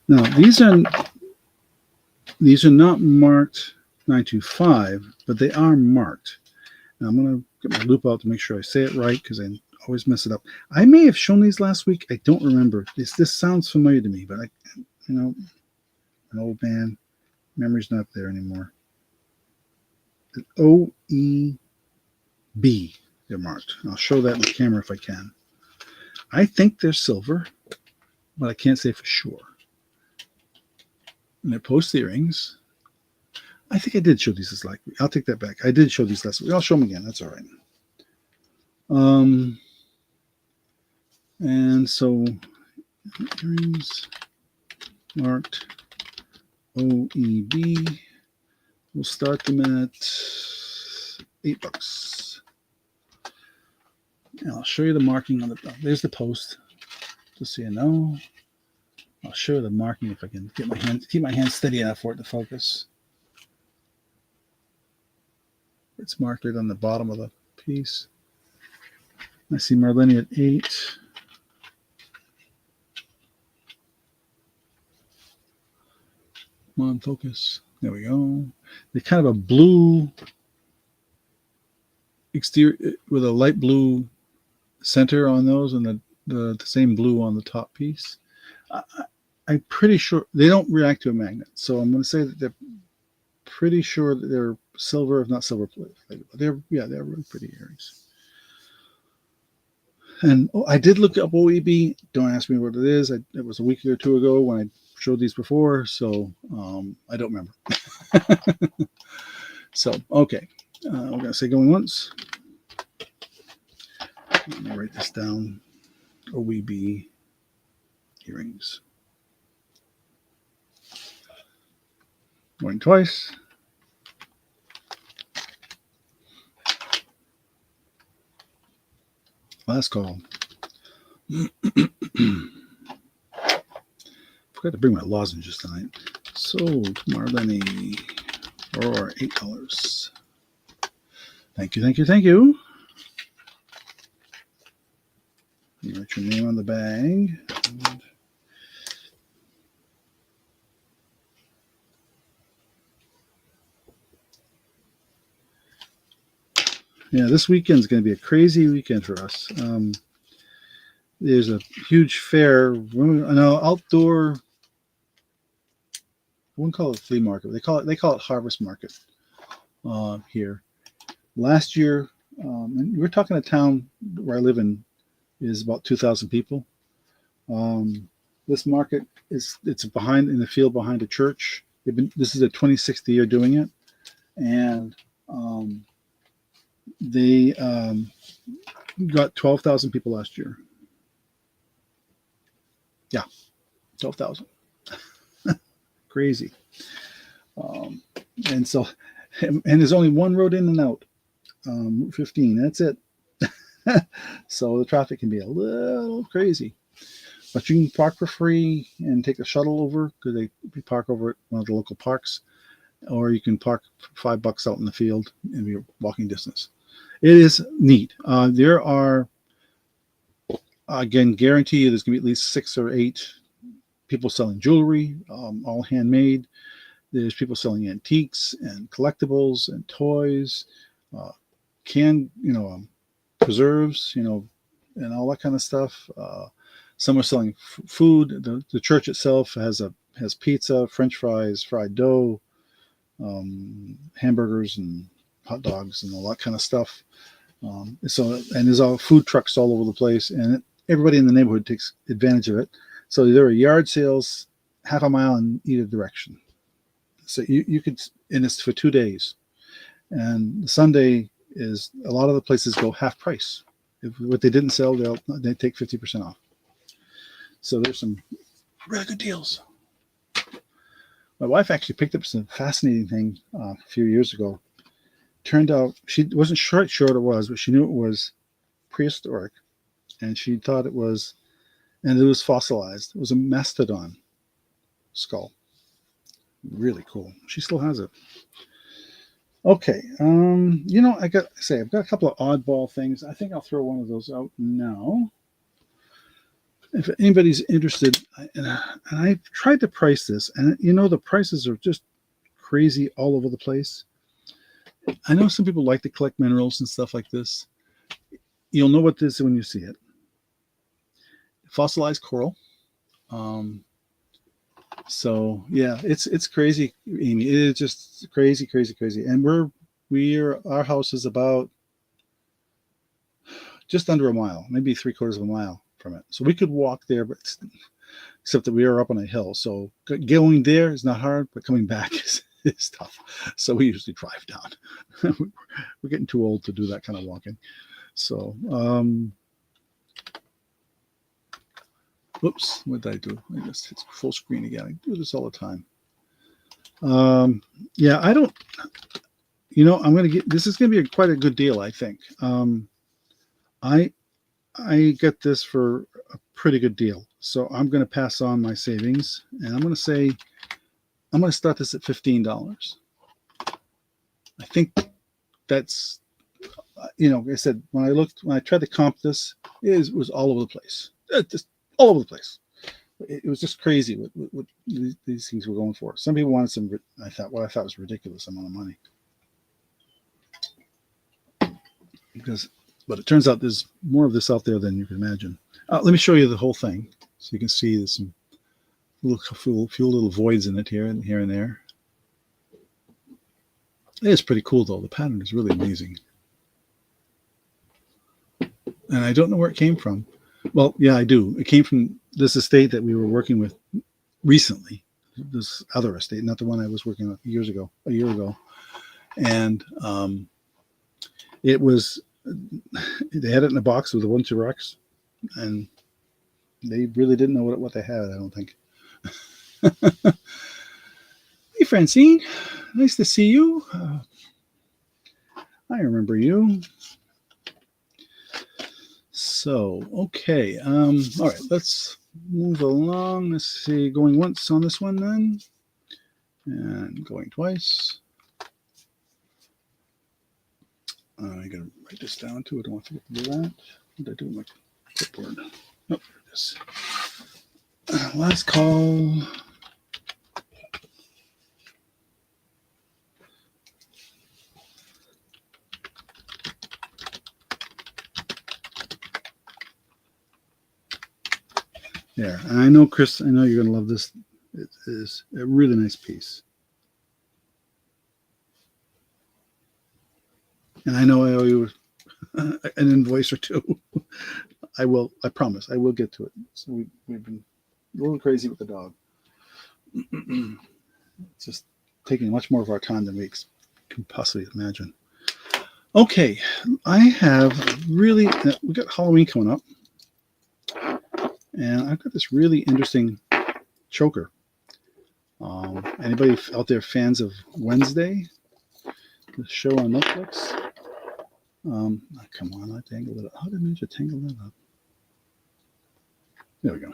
Now these are not marked 925, but they are marked. Now I'm going to get my loop out to make sure I say it right because I always mess it up. I may have shown these last week. I don't remember. This sounds familiar to me, but an old man, memory's not there anymore. OEB, they're marked. I'll show that in the camera if I can. I think they're silver, but I can't say for sure. And they're post earrings. I think I did show these last week. I'll take that back. I did show these last week. I'll show them again. That's all right. And so earrings marked OEB. We'll start them at $8. And I'll show you the marking on the. There's the post, just so you know. I'll show you the marking if I can keep my hand steady enough for it to focus. It's marked right on the bottom of the piece. I see Marlene at 8. Come on, focus. There we go. They're kind of a blue exterior with a light blue center on those, and the same blue on the top piece. I'm pretty sure they don't react to a magnet, so I'm going to say that they're pretty sure that they're silver, if not silver plated. They're really pretty earrings. And I did look up OEB. Don't ask me what it is. It was a week or two ago when I showed these before, so I don't remember. So, okay. We're going to say going once. Let me write this down. OEB earrings. Going twice. Last call. Forgot to bring my lozenges tonight. Sold Marlene for $8. Thank you, thank you, thank you. You write your name on the bag. Yeah, this weekend's going to be a crazy weekend for us. There's a huge fair, outdoor. I wouldn't call it flea market. They call it harvest market here. Last year, and we're talking a town where I live in is about 2,000 people. This market it's behind in the field behind a church. This is the 26th year doing it, and they got 12,000 people last year. Yeah, 12,000. Crazy. And there's only one road in and out, Route 15. That's it. So the traffic can be a little crazy. But you can park for free and take a shuttle over because they park over at one of the local parks, or you can park for $5 out in the field and be walking distance. It is neat. There are, again, guarantee you there's going to be at least 6 or 8 people selling jewelry, all handmade. There's people selling antiques and collectibles and toys, preserves, and all that kind of stuff. Some are selling food. The church itself has pizza, French fries, fried dough, hamburgers and hot dogs and all that kind of stuff. And there's all food trucks all over the place, and everybody in the neighborhood takes advantage of it. So there are yard sales half a mile in either direction. So you could, and it's for 2 days. And Sunday is a lot of the places go half price. If what they didn't sell, they take 50% off. So there's some really good deals. My wife actually picked up some fascinating thing a few years ago. Turned out she wasn't sure what it was, but she knew it was prehistoric, and she thought it was, and it was fossilized. It was a mastodon skull. Really cool. She still has it. Okay. I've got a couple of oddball things. I think I'll throw one of those out now. if anybody's interested, and I tried to price this, and the prices are just crazy all over the place. I know some people like to collect minerals and stuff like this. You'll know what this is when you see it. Fossilized coral. So yeah, it's crazy, Amy. It is just crazy, crazy, crazy. And our house is about just under a mile, maybe 3/4 of a mile from it. So we could walk there, but except that we are up on a hill. So going there is not hard, but coming back is tough. So we usually drive down. We're getting too old to do that kind of walking. So, whoops, what did I do? I just hit full screen again. I do this all the time. Yeah, I don't, I'm going to this is going to be quite a good deal, I think. I get this for a pretty good deal. So I'm going to pass on my savings, and I'm going to say, I'm going to start this at $15. I think that's, like I said, when I tried to comp this, it was all over the place. Just all over the place. It was just crazy what these things were going for. Some people wanted what I thought was ridiculous amount of money. But it turns out there's more of this out there than you can imagine. Let me show you the whole thing so you can see there's some few little voids in it here and there. It's pretty cool though. The pattern is really amazing. And I don't know where it came from. Well, yeah, I do. It came from this estate that we were working with recently. This other estate, not the one I was working on a year ago. And it was, they had it in a box with a bunch of rocks, and they really didn't know what they had, I don't think. Hey, Francine, nice to see you. I remember you. So, okay. All right, let's move along. Let's see, going once on this one then, and going twice. I gotta write this down too. I don't want to forget to do that. What did I do with my clipboard? Nope, there it is. Last call. There, and I know, Chris, I know you're going to love this. It is a really nice piece. And I know I owe you an invoice or two. I promise, I will get to it. So we've been a little crazy with the dog. It's just taking much more of our time than we can possibly imagine. Okay, I have we got Halloween coming up. And I've got this really interesting choker. Anybody out there fans of Wednesday? The show on Netflix? Come on, I tangled it up. How did I manage to tangle that up? There we go.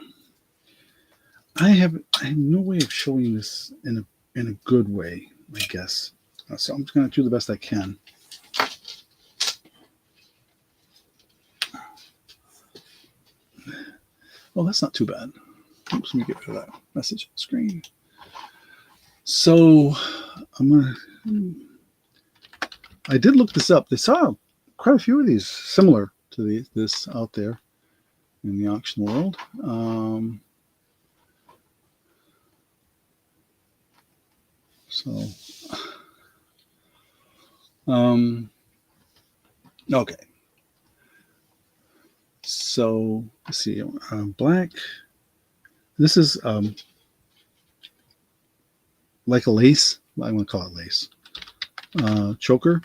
I have no way of showing this in a good way, I guess. So I'm just going to do the best I can. Well, that's not too bad. Oops, let me get rid of that message screen. So I did look this up. They saw quite a few of these similar to this out there in the auction world. Okay. So let's see, black. This is like a lace. I want to call it lace. Choker.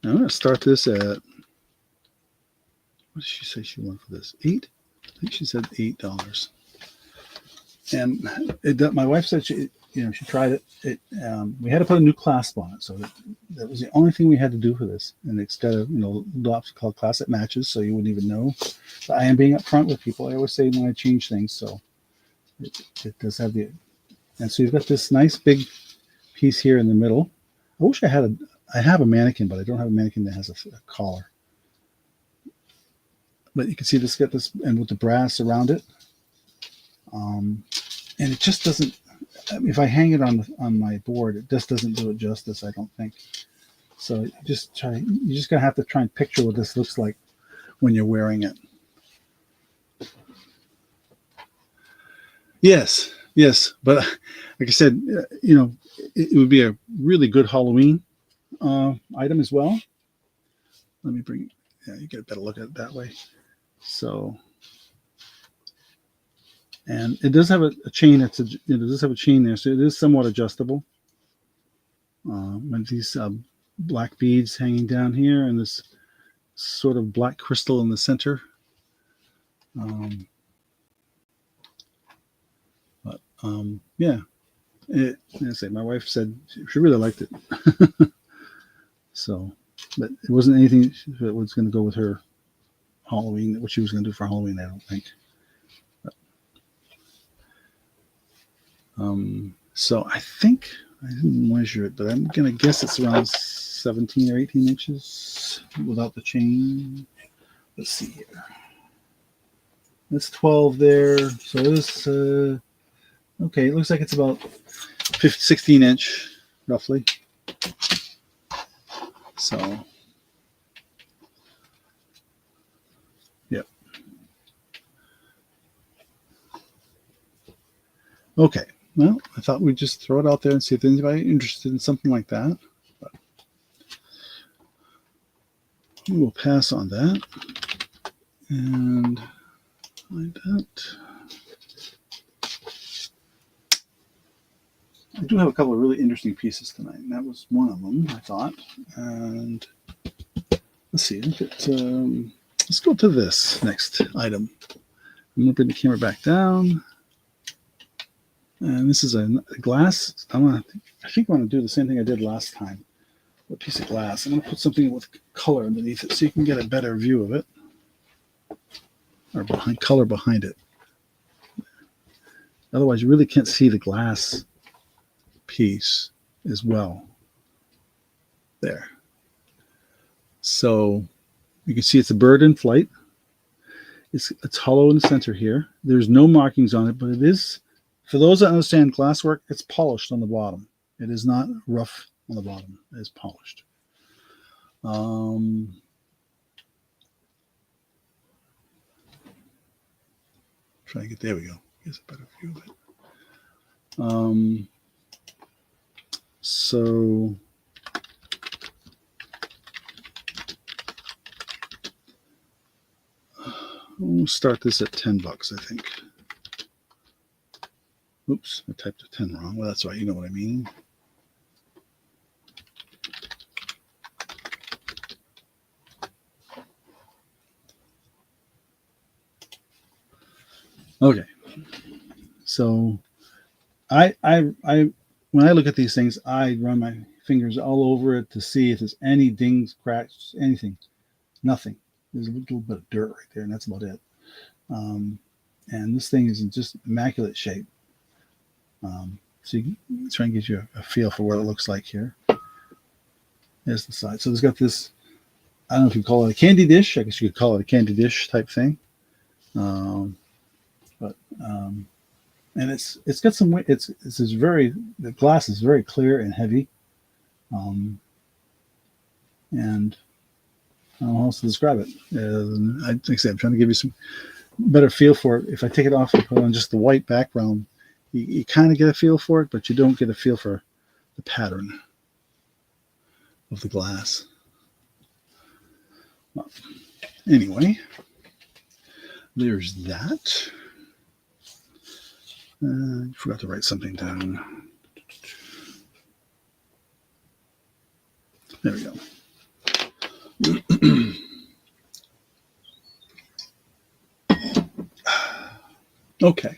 Now I'm going to start this at, what did she say she wanted for this? $8? I think she said $8. And my wife said she tried it. We had to put a new clasp on it, so that was the only thing we had to do for this. And it's got a lots called class that matches, so you wouldn't even know. But I am being upfront with people. I always say when I change things, so it does have the. And so you've got this nice big piece here in the middle. I wish I have a mannequin, but I don't have a mannequin that has a collar. but you can see this got this, and with the brass around it, and it just doesn't. If I hang it on my board, it just doesn't do it justice, I don't think. So you just gotta have to try and picture what this looks like when you're wearing it. Yes, but like I said, it would be a really good Halloween item as well. Let me bring. Yeah, you get a better look at it that way. So, and it does have a chain. It does have a chain there, so it is somewhat adjustable. And these black beads hanging down here, and this sort of black crystal in the center. Yeah, I say my wife said she really liked it. So, but it wasn't anything that was going to go with her Halloween. What she was going to do for Halloween, I don't think. But, so I think I didn't measure it, but I'm going to guess it's around 17 or 18 inches without the chain. Let's see here. That's 12 there. So this, okay, it looks like it's about 16 inch, roughly. So, yep. Okay. Well, I thought we'd just throw it out there and see if there's anybody interested in something like that. But we will pass on that. And like that. I do have a couple of really interesting pieces tonight, and that was one of them, I thought. And let's see, let's go to this next item. I'm going to bring the camera back down. And this is a glass. I think I want to do the same thing I did last time. A piece of glass. I'm going to put something with color underneath it so you can get a better view of it. Or color behind it. Otherwise, you really can't see the glass piece as well. There. So you can see it's a bird in flight. It's hollow in the center here. There's no markings on it, but it is, for those that understand glasswork, it's polished on the bottom. It is not rough on the bottom. It is polished. Try to get, there we go. Here's a better view of it. So we'll start this at $10, I think. Oops, I typed a 10 wrong. Well, that's right. You know what I mean. Okay. So I when I look at these things, I run my fingers all over it to see if there's any dings, cracks, anything. Nothing. There's a little bit of dirt right there, and that's about it. And this thing is in just immaculate shape. So you can try and get you a feel for what it looks like here. There's the side. So it's got this, I don't know if you call it a candy dish. I guess you could call it a candy dish type thing. And it's got some weight. It's very, the glass is very clear and heavy. And I don't know how else to describe it. Like I said, I'm trying to give you some better feel for it. If I take it off and put on just the white background, you kind of get a feel for it, but you don't get a feel for the pattern of the glass. Well, anyway, there's that. I forgot to write something down. There we go. Okay.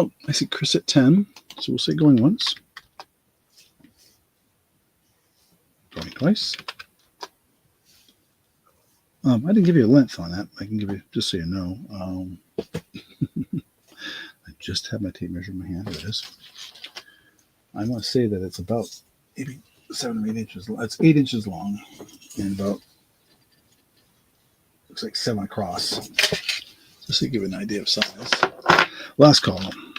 Oh, I see Chris at 10. So we'll say going once. Going twice. I didn't give you a length on that. I can give you, just so you know. I just have my tape measure in my hand. There it is. I want to say that it's about maybe 7 or 8 inches. It's 8 inches long and about looks like 7 across. Just to give you an idea of size. Last column.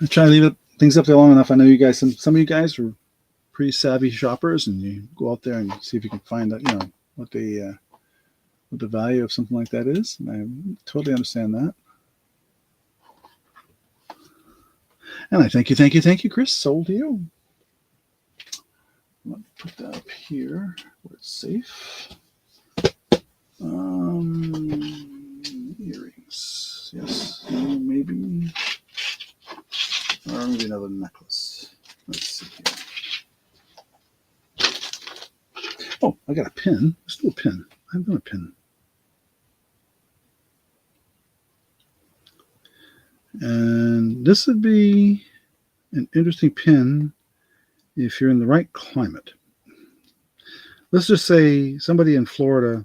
I try to leave things up there long enough. I know you guys, some of you guys are pretty savvy shoppers, and you go out there and see if you can find out, what the value of something like that is. And I totally understand that. And I thank you, Chris. Sold to you. Let me put that up here where it's safe. Earrings. Yes. Maybe. Or maybe another necklace. Let's see here. Oh, I got a pin. Let's do a pin. I have done a pin. And this would be an interesting pin if you're in the right climate. Let's just say somebody in Florida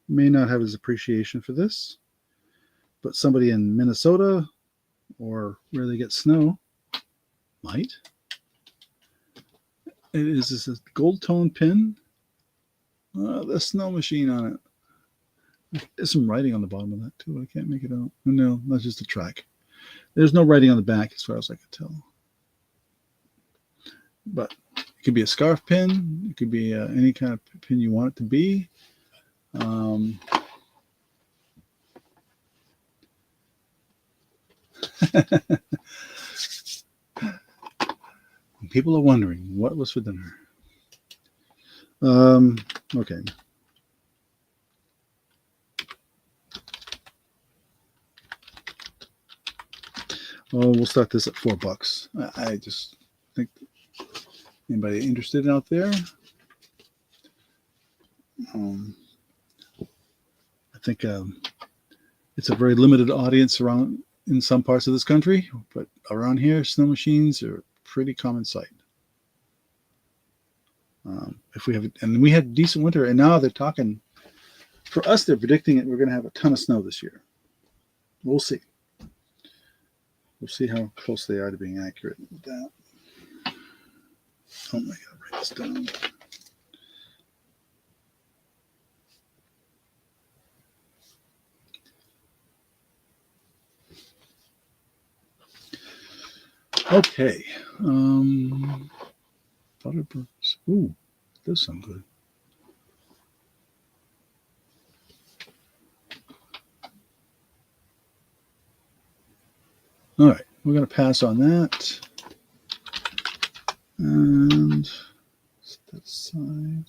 may not have his appreciation for this, but somebody in Minnesota or where they get snow might. It is this a gold tone pin. The snow machine on it. There's some writing on the bottom of that too. I can't make it out. No, that's just a track. There's no writing on the back as far as I could tell. But it could be a scarf pin. It could be any kind of pin you want it to be. People are wondering what was for dinner. Okay. Oh, we'll start this at $4. I just think anybody interested out there? I think it's a very limited audience around in some parts of this country, but around here, snow machines are a pretty common sight. If we have, and we had decent winter, and now they're talking. For us, they're predicting that we're going to have a ton of snow this year. We'll see. We'll see how close they are to being accurate with that. Oh, I gotta write this down. Okay. Butterburns. Ooh, that does sound good. All right, we're going to pass on that. And set that aside.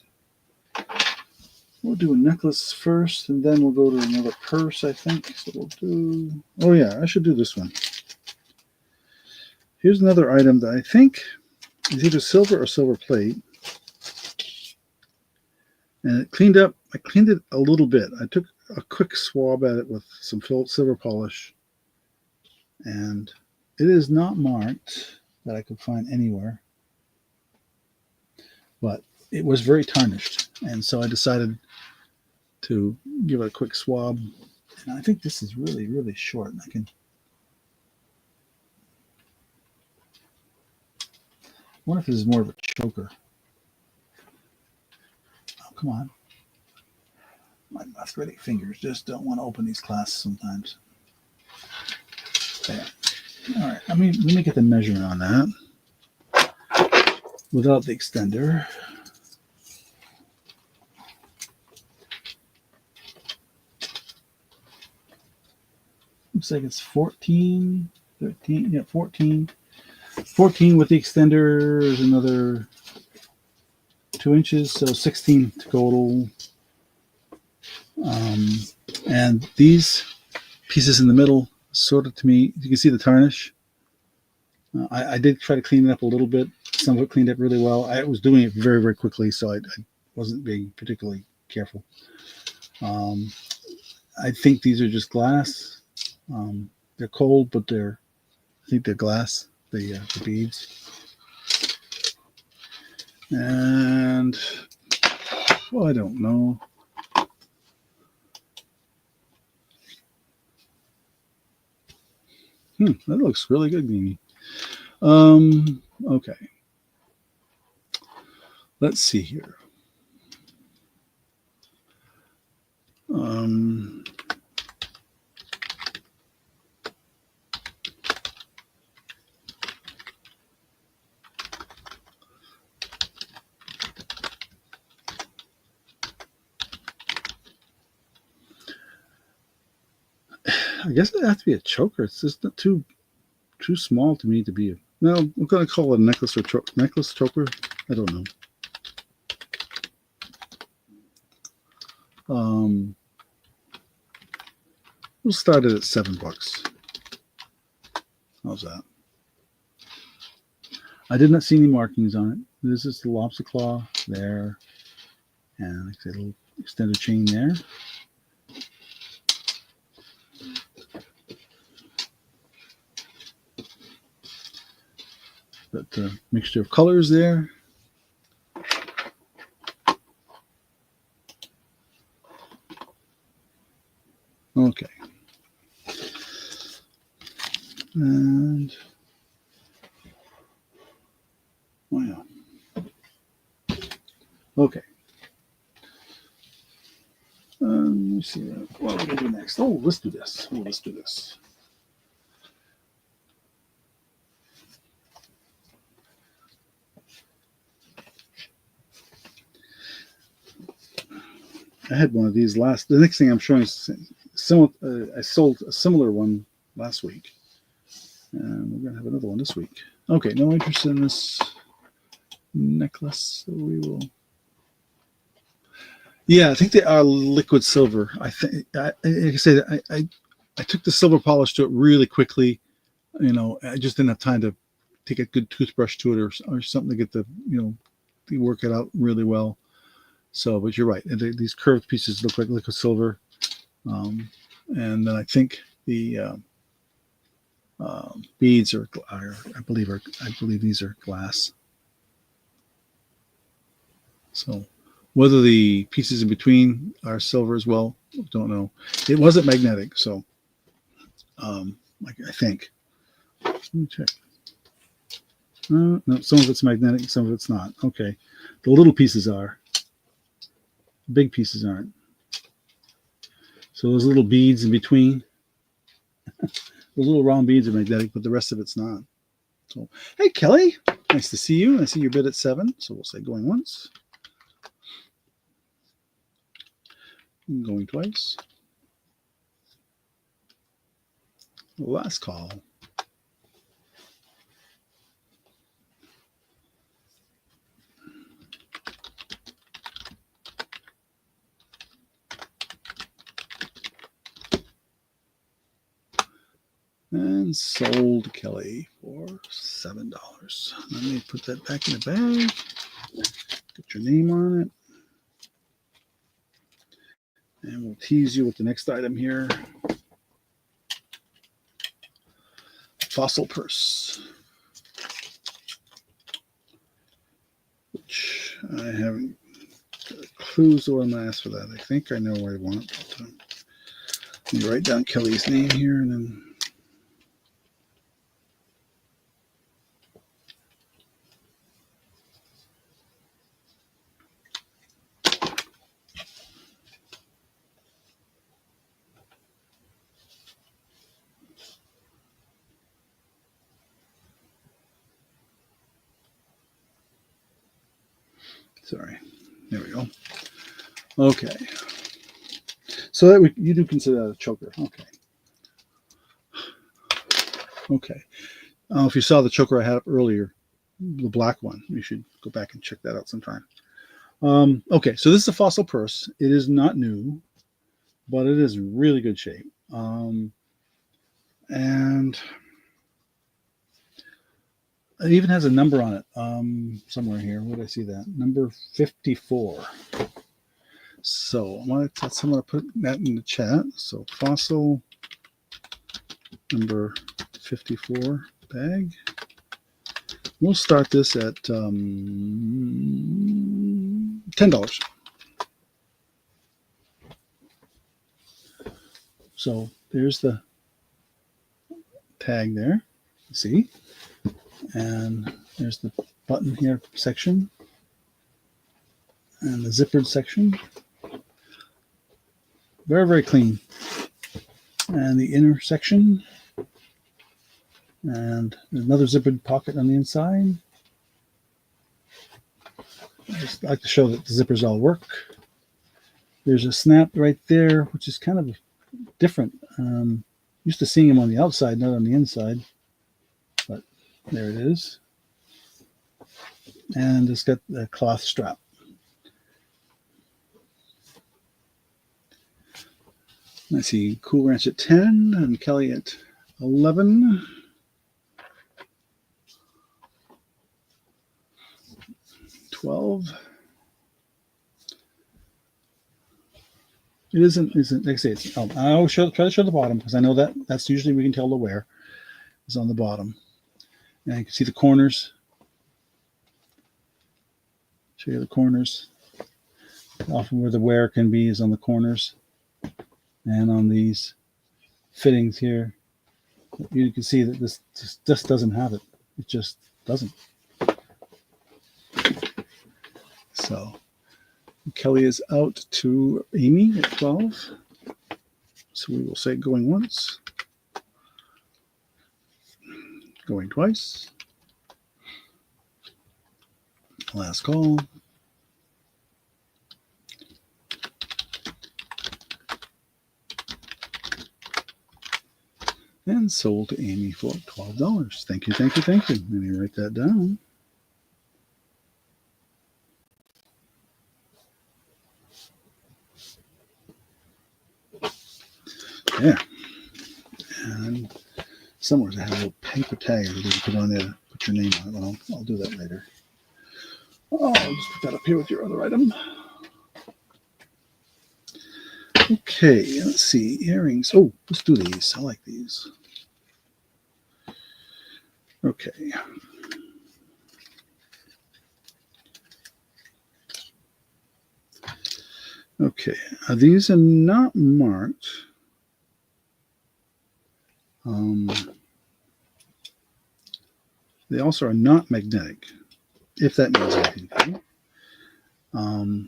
We'll do a necklace first, and then we'll go to another purse, I think. So we'll do... Oh, yeah, I should do this one. Here's another item that I think is either silver or silver plate. And it cleaned up. I cleaned it a little bit. I took a quick swab at it with some silver polish. And it is not marked that I could find anywhere. But it was very tarnished. And so I decided to give it a quick swab. And I think this is really, really short. I wonder if this is more of a choker. Oh, come on. My arthritic fingers just don't want to open these clasps sometimes. Okay. All right. Let me get the measurement on that without the extender. Looks like it's 14, 13, yeah, 14. 14 with the extender is another 2 inches, so 16 total. And these pieces in the middle, sort of to me, you can see the tarnish. I did try to clean it up a little bit. Some of it cleaned up really well. I was doing it very, very quickly, so I wasn't being particularly careful. I think these are just glass. They're cold, but I think they're glass, the beads. And, well, I don't know. That looks really good, Mimi. Okay. Let's see here. I guess it has to be a choker. It's just not too small to me to be a. No, we're gonna call it a necklace or necklace choker. I don't know. We'll start it at $7. How's that? I did not see any markings on it. This is the lobster claw there, and like I said, a little extended chain there. But the mixture of colors there. Okay. And oh yeah. Okay. Let me see. What are we gonna do next? Oh, let's do this. Let's do this. I had one of these last. The next thing I'm showing is similar. I sold a similar one last week, and we're gonna have another one this week. Okay, no interest in this necklace, so we will. Yeah, I think they are liquid silver. I think, like I said, I took the silver polish to it really quickly. I just didn't have time to take a good toothbrush to it or something to get to work it out really well. So, but you're right. These curved pieces look like liquid silver. And then I think the beads I believe these are glass. So whether the pieces in between are silver as well, don't know. It wasn't magnetic, so I think. Let me check. No, some of it's magnetic, some of it's not. Okay, the little pieces are. The big pieces aren't. So those little beads in between, those little round beads are magnetic, but the rest of it's not. So, hey, Kelly, nice to see you. I see your bid at 7, so we'll say going once. Going twice. Last call. And sold Kelly for $7. Let me put that back in the bag. Get your name on it. And we'll tease you with the next item here. Fossil purse. Which I haven't got a clue so I'm going to ask for that. I think I know where I want it. But, let me write down Kelly's name here and then. Sorry. There we go. Okay. So that you do consider that a choker. Okay. Okay. If you saw the choker I had up earlier, the black one, you should go back and check that out sometime. Okay, so this is a fossil purse. It is not new, but it is in really good shape. And it even has a number on it somewhere here. Where did I see that? Number 54. So I'm going to put that in the chat. So fossil number 54 bag. We'll start this at $10. So there's the tag there. See? And there's the button here section and the zippered section. Very, very clean. And the inner section. And another zippered pocket on the inside. I just like to show that the zippers all work. There's a snap right there, which is kind of different. Used to seeing them on the outside, not on the inside. But there it is. And it's got the cloth strap. I see Cool Ranch at 10 and Kelly at 11. 12. It isn't like I say, it's, I always try to show the bottom because I know that's usually we can tell the wear is on the bottom. And you can see the corners. Show you the corners. Often where the wear can be is on the corners. And on these fittings here, you can see that this just doesn't have it. It just doesn't. So Kelly is out to Amy at 12. So we will say going once, going twice. Last call. And sold to Amy for $12. Thank you, thank you, thank you. Let me write that down. Yeah. And somewhere I have a little paper tag that you can put on there to put your name on it. Well, I'll do that later. Oh, I'll just put that up here with your other item. Okay, let's see. Earrings. Oh, let's do these. I like these. Okay. Okay. These are not marked. They also are not magnetic, if that means anything to you.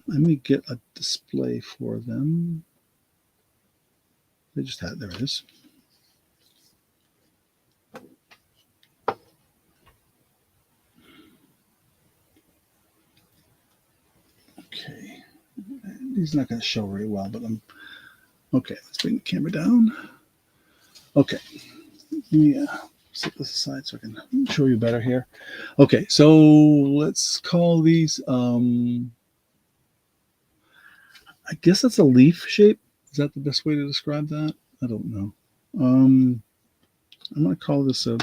Let me get a display for them. They just had, there it is. Okay. These are not going to show very well, but okay. Let's bring the camera down. Okay. Let me set this aside so I can show you better here. Okay, so let's call these, I guess that's a leaf shape. Is that the best way to describe that? I don't know. I'm going to call this a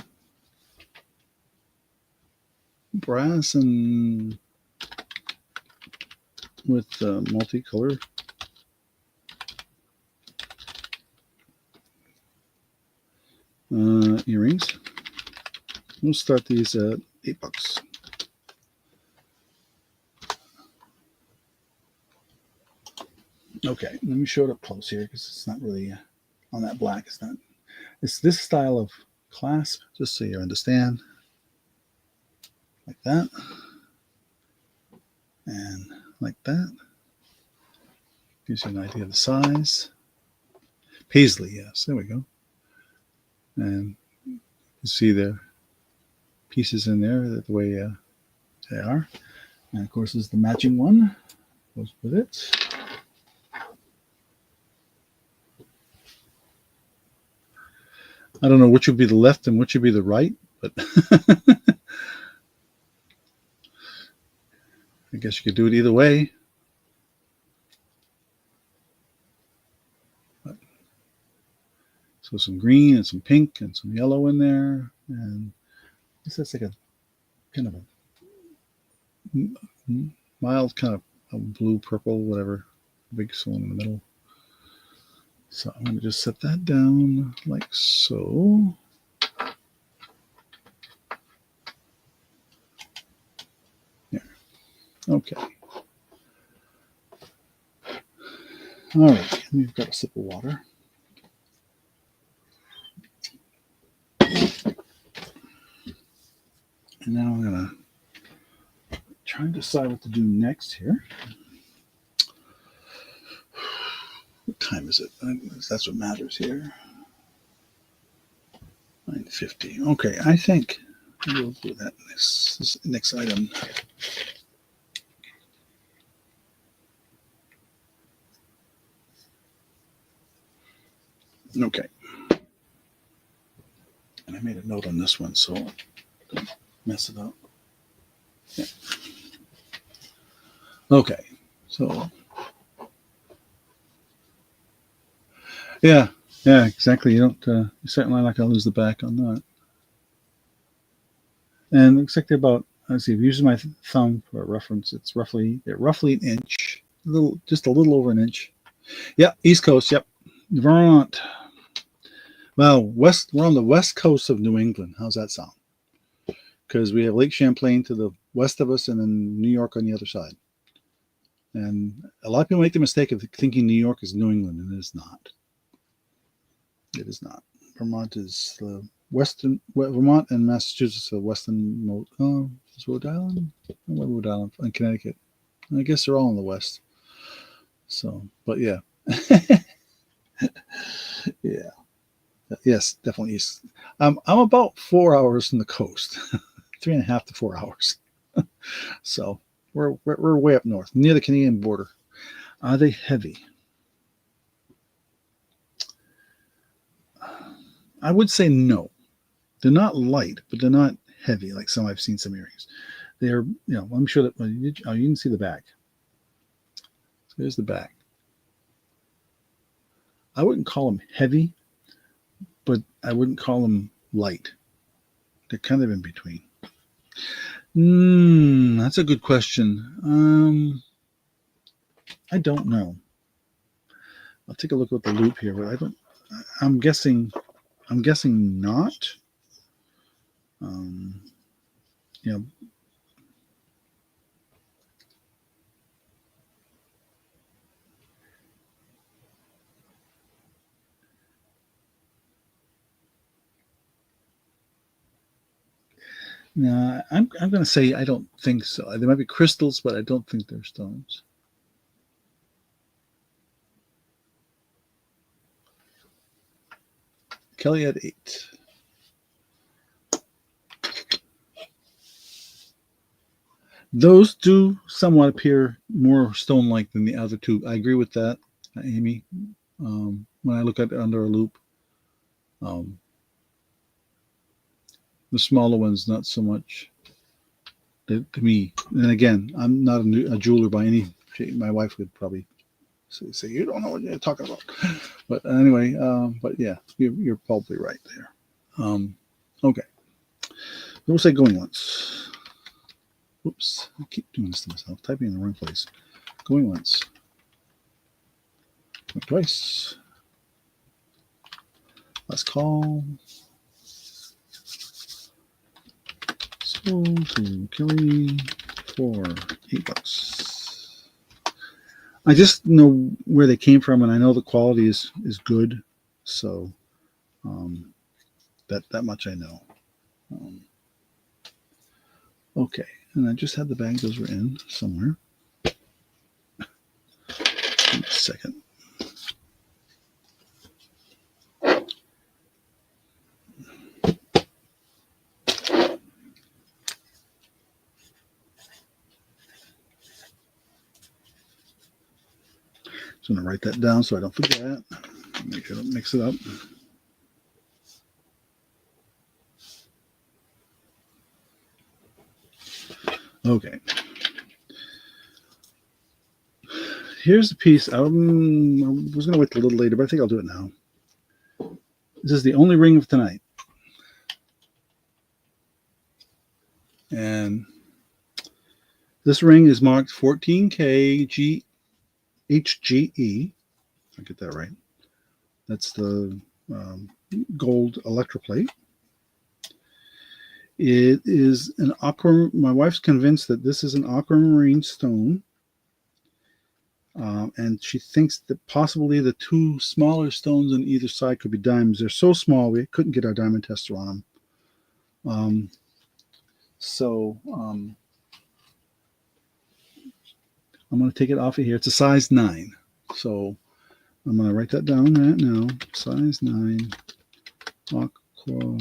brass and with multicolor. Earrings. We'll start these at $8. Okay, let me show it up close here because it's not really on that black. It's not. It's this style of clasp, just so you understand. Like that. And like that. Gives you an idea of the size. Paisley, yes, there we go. And you see the pieces in there the way they are. And of course, is the matching one. Goes with it. I don't know which would be the left and which would be the right, but I guess you could do it either way. But, so some green and some pink and some yellow in there. And I guess that's like a kind of a mild kind of a blue, purple, whatever. Big one in the middle. So I'm going to just set that down like so. Yeah. Okay. All right. We've got a sip of water. decide what to do next here. What time is it? That's what matters here. 9:50. Okay, I think we'll do that next item. Okay. And I made a note on this one, so don't mess it up. Yeah. Okay, so yeah, exactly. You don't. You're certainly not going to lose the back on that. And exactly about. Let's see. If you use my thumb for a reference, it's roughly an inch, just a little over an inch. Yeah, East Coast. Yep, Vermont. Well, we're on the west coast of New England. How's that sound? Because we have Lake Champlain to the west of us, and then New York on the other side. And a lot of people make the mistake of thinking New York is New England, and it is not. It is not. Vermont is the western. Vermont and Massachusetts are western. Is Rhode Island? Rhode Island and Connecticut. I guess they're all in the west. So, but yeah, yeah, yes, definitely east. I'm about 4 hours from the coast, 3.5 to 4 hours. So we're way up north, near the Canadian border. Are they heavy? I would say no. They're not light, but they're not heavy like I've seen some earrings. They're, I'm sure that you can see the back. So here's the back. I wouldn't call them heavy, but I wouldn't call them light. They're kind of in between. That's a good question. I don't know. I'll take a look at the loop here, but I'm guessing not. No, I'm going to say I don't think so. There might be crystals, but I don't think they're stones. Kelly at 8. Those do somewhat appear more stone-like than the other two. I agree with that, Amy. When I look at it under a loop, the smaller ones not so much. To me, and again, I'm not a jeweler by any shape. My wife would probably say you don't know what you're talking about. But anyway, but yeah, you're probably right there. Okay, we'll say going once. Oops, I keep doing this to myself, typing in the wrong place. Going once. Going twice. Last call. Sold to Kelly for $8. I just know where they came from, and I know the quality is good. So that much I know. Okay, and I just had the bag. Those were in somewhere. Give me a second. So I'm going to write that down so I don't forget. Make sure I don't mix it up. Okay. Here's the piece. I was going to wait a little later, but I think I'll do it now. This is the only ring of tonight. And this ring is marked 14K HGE. I get that right. That's the gold electroplate. It is an aqua. My wife's convinced that this is an aquamarine stone. And she thinks that possibly the two smaller stones on either side could be diamonds. They're so small we couldn't get our diamond tester on them. I'm going to take it off of here. It's a size 9. So I'm going to write that down right now. Size 9, aqua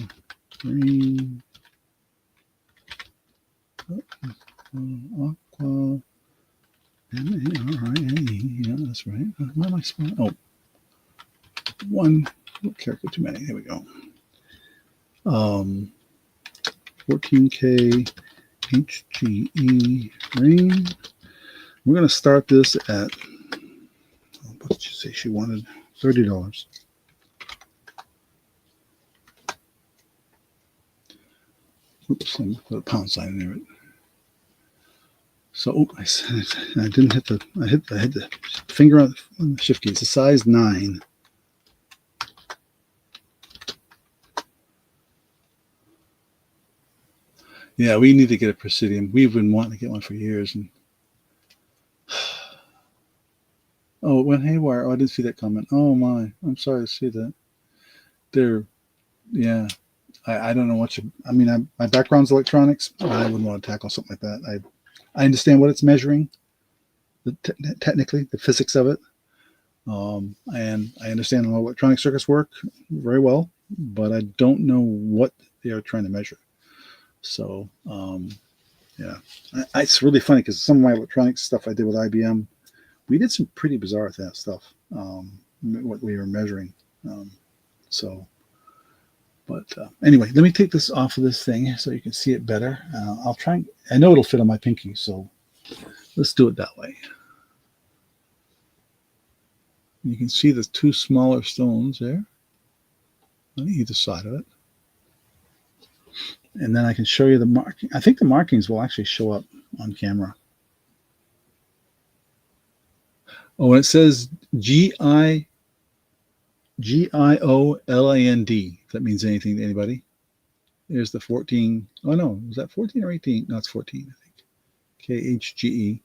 green, aqua, M-A-R-I-N-E. Yeah, that's right. Why am I spelling? Oh, one character too many. There we go. 14K HGE green. We're going to start this at, what did she say she wanted? $30. Oops, I put a pound sign near it. So I didn't hit the, I hit the finger on the shift key. It's a size 9. Yeah, we need to get a Presidium. We've been wanting to get one for years. And oh, it went haywire. Oh, I didn't see that comment. Oh my, I'm sorry to see that. Yeah, I don't know what I mean, my background's electronics. I wouldn't want to tackle something like that. I understand what it's measuring, technically, the physics of it. And I understand how electronic circuits work very well, but I don't know what they are trying to measure. So, yeah, it's really funny because some of my electronics stuff I did with IBM, we did some pretty bizarre stuff, what we were measuring. But anyway, let me take this off of this thing so you can see it better. I'll try. I know it'll fit on my pinky, so let's do it that way. You can see the 2 smaller stones there on either side of it. And then I can show you the marking. I think the markings will actually show up on camera. Oh, and it says GIOLAND. If that means anything to anybody. There's the 14. Oh, no. Was that 14 or 18? No, it's 14, I think. KHGE.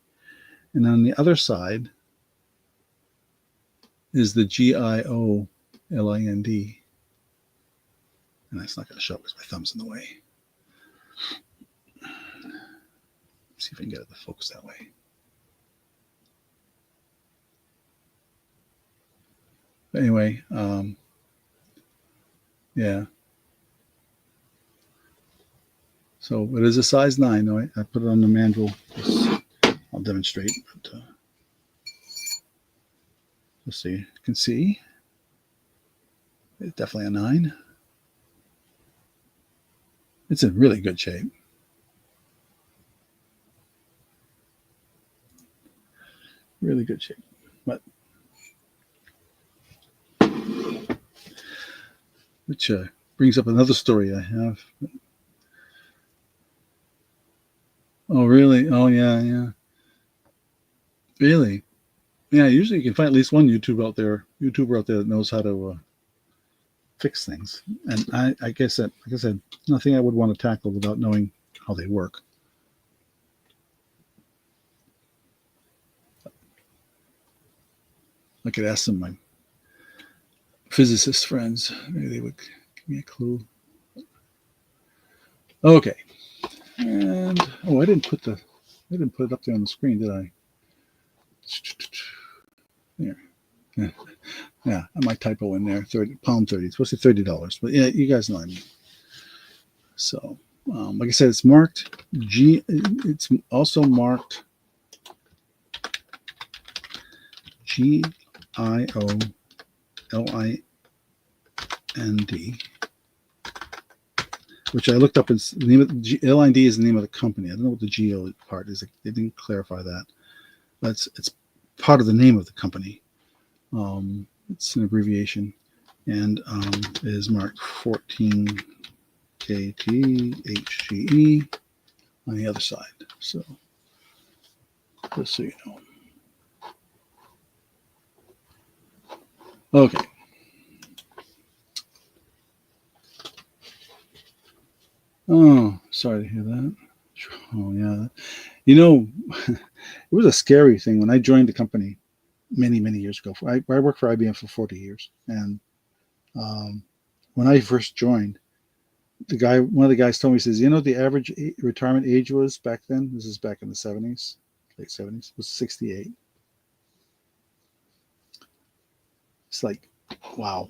And on the other side is the GIOLAND. And that's not going to show up because my thumb's in the way. See if I can get it to focus that way. But anyway, yeah. So it is a size 9. Though I put it on the manual. I'll demonstrate. But, let's see. You can see it's definitely a 9. It's in really good shape. Really good shape. But which brings up another story I have. Oh, really? Oh, yeah. Really? Yeah, usually you can find at least one YouTuber out there that knows how to fix things. And I guess that, like I said, nothing I would want to tackle without knowing how they work. I could ask some of my physicist friends. Maybe they would give me a clue. Okay. And I didn't put it up there on the screen, did I? There. Yeah, I might typo in there. Pound 30. It's supposed to be $30, but yeah, you guys know what I mean. So, like I said, it's marked G. It's also marked GIOLAND, which I looked up. Is the name of LIND is the name of the company. I don't know what the GO part is. They didn't clarify that. But it's part of the name of the company. It's an abbreviation, and it is marked 14KT HGE on the other side. So just so you know. Okay. Oh, sorry to hear that. Oh, yeah. You know, it was a scary thing when I joined the company many years ago. I worked for IBM for 40 years. And when I first joined, one of the guys told me, he says, you know, the average retirement age was back then? This is back in the 70s. late 70s, was 68. It's like, wow.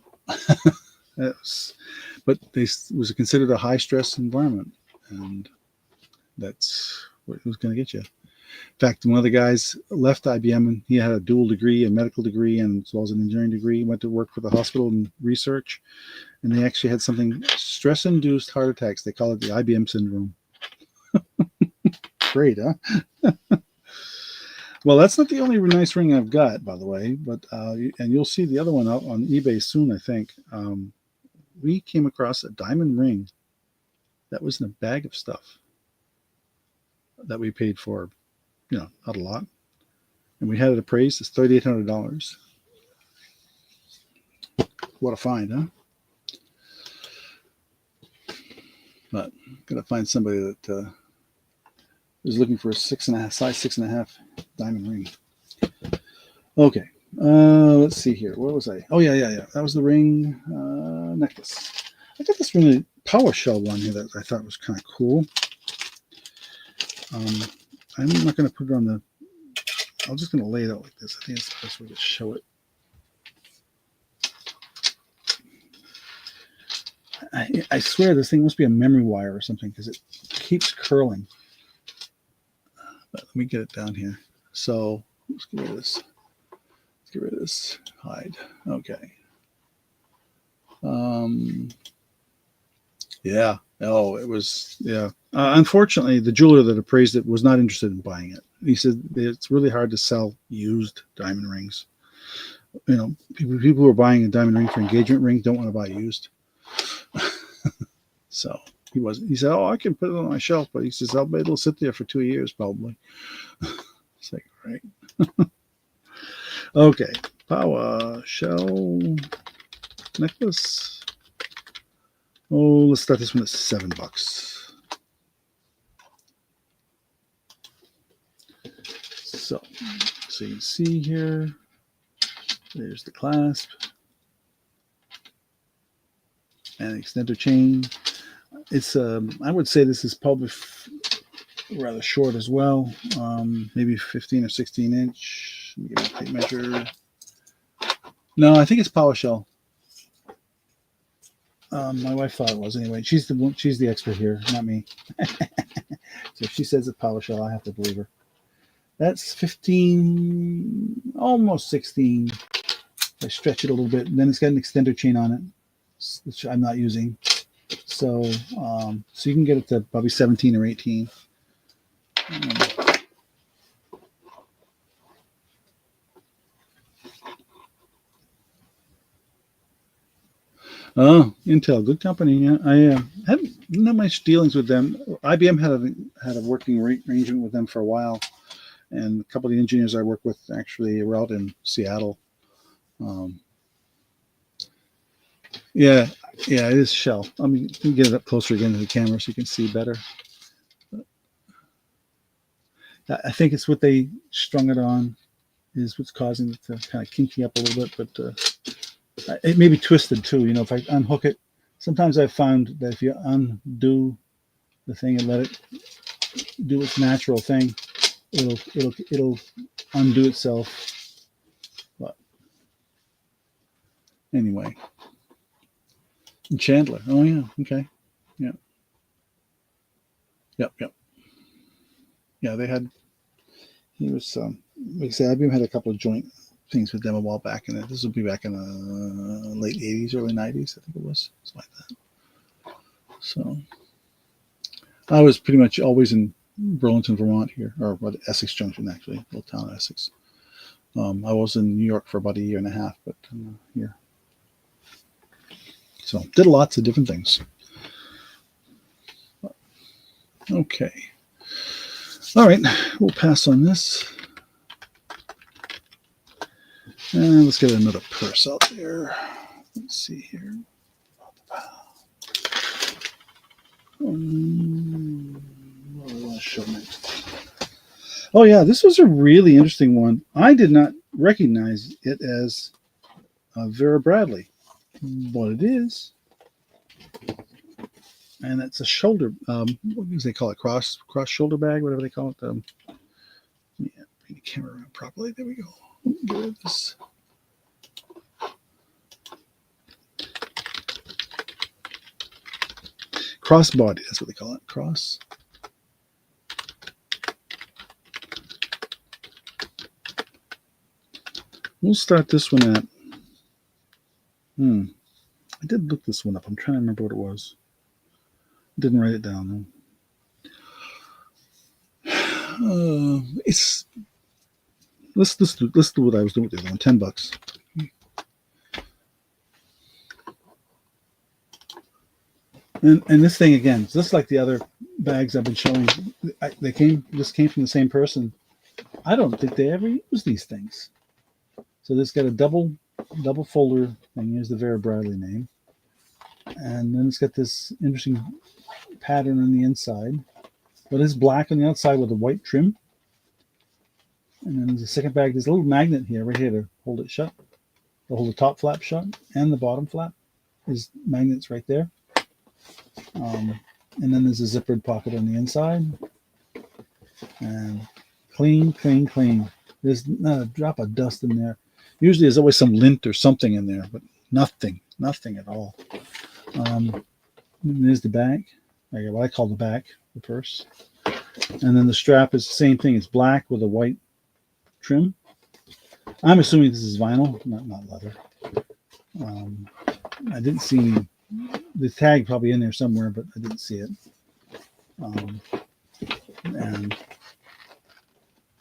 But it was considered a high stress environment, and that's what it was going to get you. In fact, one of the guys left IBM, and he had a dual degree, a medical degree, and as well as an engineering degree. He went to work for the hospital in research, and they actually had something, stress-induced heart attacks. They call it the IBM syndrome. Great, huh? Well, that's not the only nice ring I've got, by the way, but and you'll see the other one out on eBay soon, I think. We came across a diamond ring that was in a bag of stuff that we paid for, not a lot. And we had it appraised as $3,800. What a find, huh? But gotta find somebody that is looking for a size 6.5 diamond ring. Okay, let's see here. Where was I? Oh yeah. That was the ring necklace. I got this really PowerShell one here that I thought was kind of cool. I'm not going to put it on the. I'm just going to lay it out like this. I think it's the best way to show it. I swear this thing must be a memory wire or something because it keeps curling. But let me get it down here. So let's get rid of this. Let's get rid of this. Hide. Okay. Yeah. Oh, it was. Yeah. Unfortunately, the jeweler that appraised it was not interested in buying it. He said it's really hard to sell used diamond rings. People who are buying a diamond ring for engagement rings don't want to buy used. So he wasn't. He said, "Oh, I can put it on my shelf," but he says, "It'll sit there for 2 years probably." It's like, right. Okay, PowerShell necklace. Oh, let's start this one at $7. So you can see here, there's the clasp and the extender chain. It's I would say this is probably rather short as well, maybe 15 or 16 inch. Let me get a tape measure. No, I think it's PowerShell. My wife thought it was anyway. She's the expert here, not me. So if she says it's PowerShell, I have to believe her. That's 15, almost 16. If I stretch it a little bit, and then it's got an extender chain on it, which I'm not using. So you can get it to probably 17 or 18. Oh, Intel, good company. Yeah, I didn't have much dealings with them. IBM had a working arrangement with them for a while, and a couple of the engineers I work with actually were out in Seattle. Yeah, it is shell. I mean, you can get it up closer again to the camera so you can see better. I think it's what they strung it on is what's causing it to kind of kinky up a little bit, but it may be twisted too. If I unhook it, sometimes I've found that if you undo the thing and let it do its natural thing, it'll undo itself. But anyway, and Chandler. Oh yeah, okay, yeah, yep. Yeah, they had. He was. Like I said, IBM had a couple of joint things with them a while back, and this will be back in the late '80s, early '90s, I think it was, something like that. So I was pretty much always in Burlington, Vermont here, or Essex Junction, actually, little town of Essex. I was in New York for about a year and a half, but here. So did lots of different things. Okay. All right, we'll pass on this. And let's get another purse out there. Let's see here. What do I want to show next? Oh yeah, this was a really interesting one. I did not recognize it as Vera Bradley, but it is. And it's a shoulder, what do they call it? Cross shoulder bag, whatever they call it. Yeah, bring the camera around properly. There we go. Get rid of this. Crossbody, that's what they call it. Cross. We'll start this one at. I did look this one up. I'm trying to remember what it was. Didn't write it down though. It's let's do what I was doing with the other one. $10. And this thing again, just like the other bags I've been showing, they came from the same person. I don't think they ever use these things. So this got a double folder thing. Here's the Vera Bradley name, and then it's got this interesting pattern on the inside, but it's black on the outside with a white trim. And then there's a second bag. There's a little magnet here, right here, to hold it shut, to hold the top flap shut, and the bottom flap. There's magnets right there. And then there's a zippered pocket on the inside. And clean. There's not a drop of dust in there. Usually there's always some lint or something in there, but nothing at all. There's the back, what I call the back, the purse. And then the strap is the same thing. It's black with a white trim. I'm assuming this is vinyl, not leather. I didn't see any, the tag probably in there somewhere, but I didn't see it. And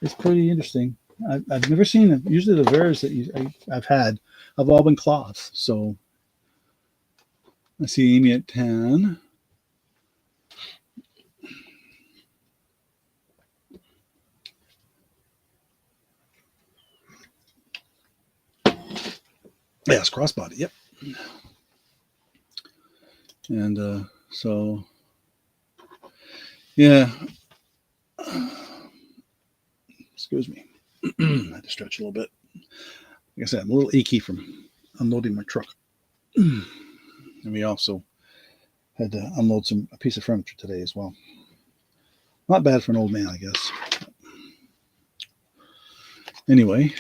it's pretty interesting. I've never seen it. Usually the Veras that I've had have all been cloth. So I see Amy at 10. Yes, crossbody. Yep. And so, yeah. Excuse me. I had to stretch a little bit. Like I said, I'm a little achy from unloading my truck. And we also had to unload a piece of furniture today as well. Not bad for an old man, I guess. Anyway,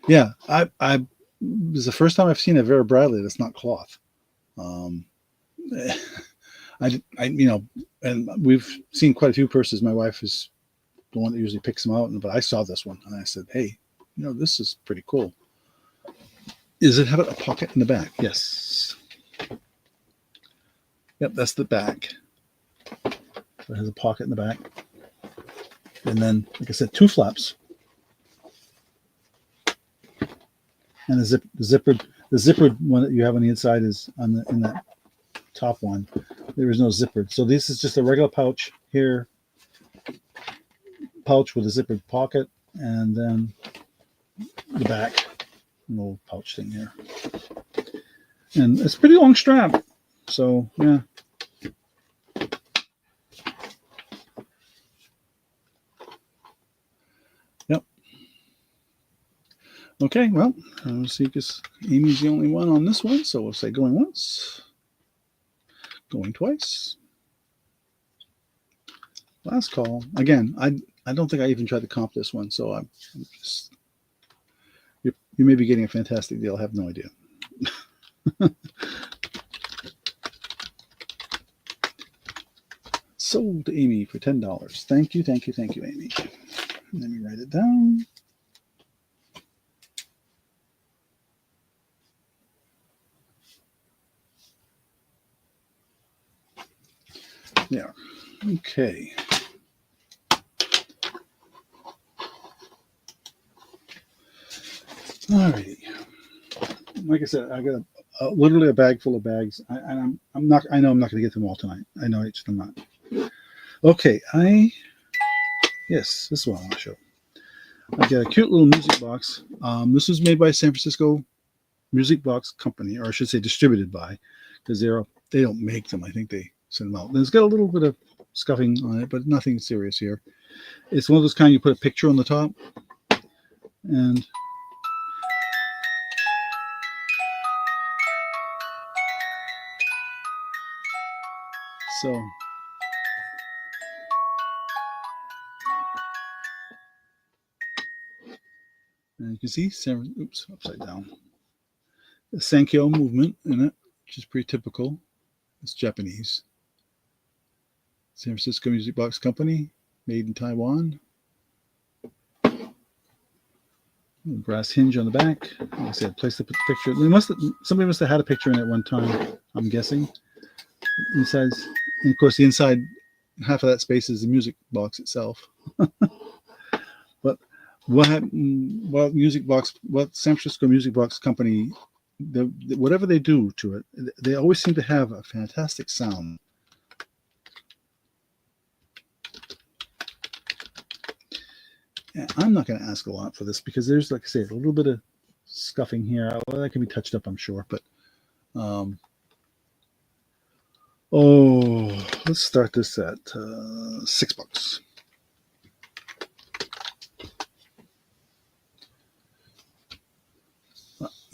yeah, I this is the first time I've seen a Vera Bradley that's not cloth. And we've seen quite a few purses. My wife is the one that usually picks them out, but I saw this one and I said, "Hey, this is pretty cool." Is it have a pocket in the back? Yes. Yep, that's the back. So it has a pocket in the back, and then, like I said, two flaps, and the zippered one that you have on the inside is in that top one. There is no zippered, so this is just a regular pouch here, pouch with a zippered pocket, and then the back, little pouch thing here, and it's a pretty long strap. So yeah. Yep. Okay, well, let's see, because Amy's the only one on this one, so we'll say going once, going twice. Last call. Again, I don't think I even tried to comp this one, so I'm just, you may be getting a fantastic deal. I have no idea. Sold to Amy for $10. Thank you, Amy. Let me write it down. There. Okay. Alrighty. Like I said, I got literally a bag full of bags. I know I'm not going to get them all tonight. I know I'm not. Okay, yes, this is what I want to show. I got a cute little music box. This was made by San Francisco Music Box Company, or I should say distributed by, because they don't make them. I think they send them out. And it's got a little bit of scuffing on it, but nothing serious here. It's one of those kind you put a picture on the top, and so And you can see, oops, upside down. The Sankyo movement in it, which is pretty typical. It's Japanese. San Francisco Music Box Company, made in Taiwan. Brass hinge on the back. Like I said, place to put the picture. Somebody must have had a picture in it one time, I'm guessing. Inside, and of course, the inside half of that space is the music box itself. But what San Francisco Music Box Company, whatever they do to it, they always seem to have a fantastic sound. And I'm not going to ask a lot for this because there's, like I say, a little bit of scuffing here. Well, that can be touched up, I'm sure. But let's start this at $6.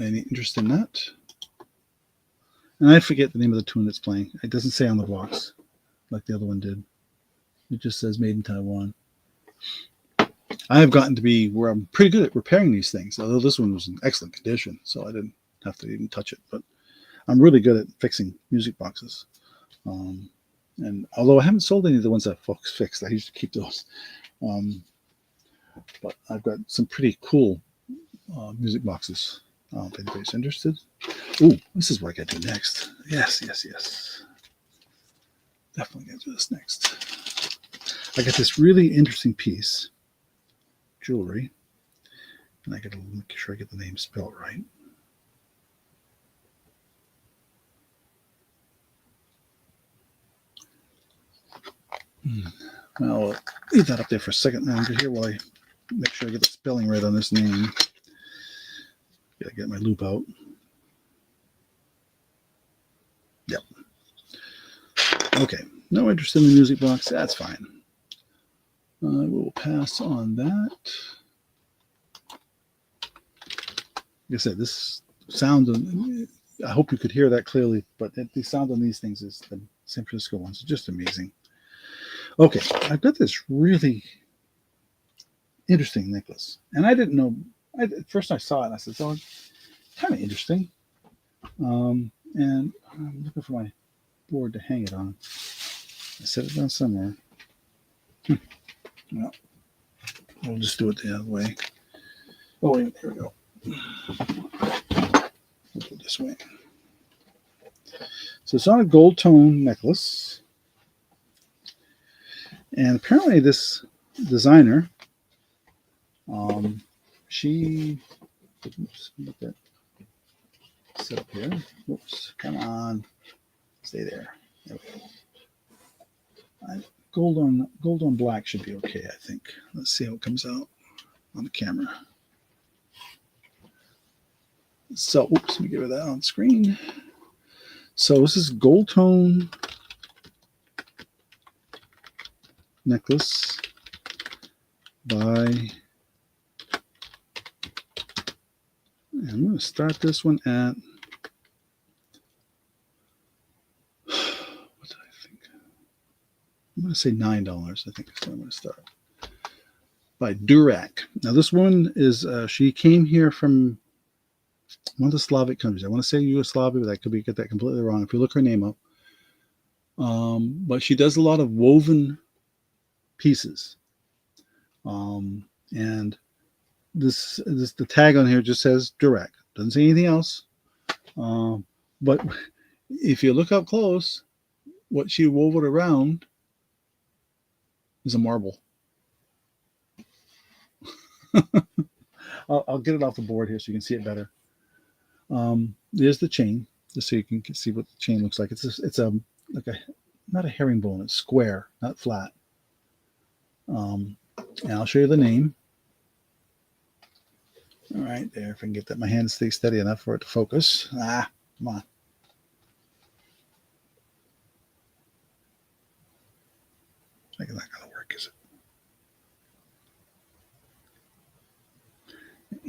Any interest in that? And I forget the name of the tune it's playing. It doesn't say on the box like the other one did. It just says made in Taiwan. I have gotten to be where I'm pretty good at repairing these things, although this one was in excellent condition, so I didn't have to even touch it. But I'm really good at fixing music boxes. And although I haven't sold any of the ones that folks fixed, I used to keep those. But I've got some pretty cool music boxes. If anybody's interested. Ooh, this is what I got to do next. Yes. Definitely got to do this next. I got this really interesting piece, jewelry, and I got to make sure I get the name spelled right. I'll leave that up there for a second longer here while I make sure I get the spelling right on this name. Gotta get my loop out. Yep. Okay. No interest in the music box. That's fine. I will pass on that. Like I said, this sound, I hope you could hear that clearly, but the sound on these things is the San Francisco ones are just amazing. Okay, I've got this really interesting necklace, and I didn't know. At first I saw it, and I said, "Oh, kind of interesting." And I'm looking for my board to hang it on. I set it down somewhere. Well, we'll just do it the other way. Oh, wait, here we go. We'll do it this way. So it's on a gold tone necklace. And apparently this designer, she, oops, get that set up here. Whoops, come on, stay there. There we go. Gold on black should be okay, I think. Let's see how it comes out on the camera. So, oops, let me give it that on screen. So this is gold tone necklace by, I'm going to start this one at, what did I think? I'm going to say $9. I think that's what I'm going to start. By Durac. Now this one is, she came here from one of the Slavic countries. I want to say Yugoslavia, but I could get that completely wrong if you look her name up. But she does a lot of woven pieces. And this the tag on here just says Durac. Doesn't say anything else. But if you look up close, what she wove it around is a marble. I'll get it off the board here so you can see it better. There's the chain, just so you can see what the chain looks like. It's like not a herringbone. It's square, not flat. And I'll show you the name. All right, there. If I can get that, my hand stays steady enough for it to focus. Come on. I think that's not going to work, is it?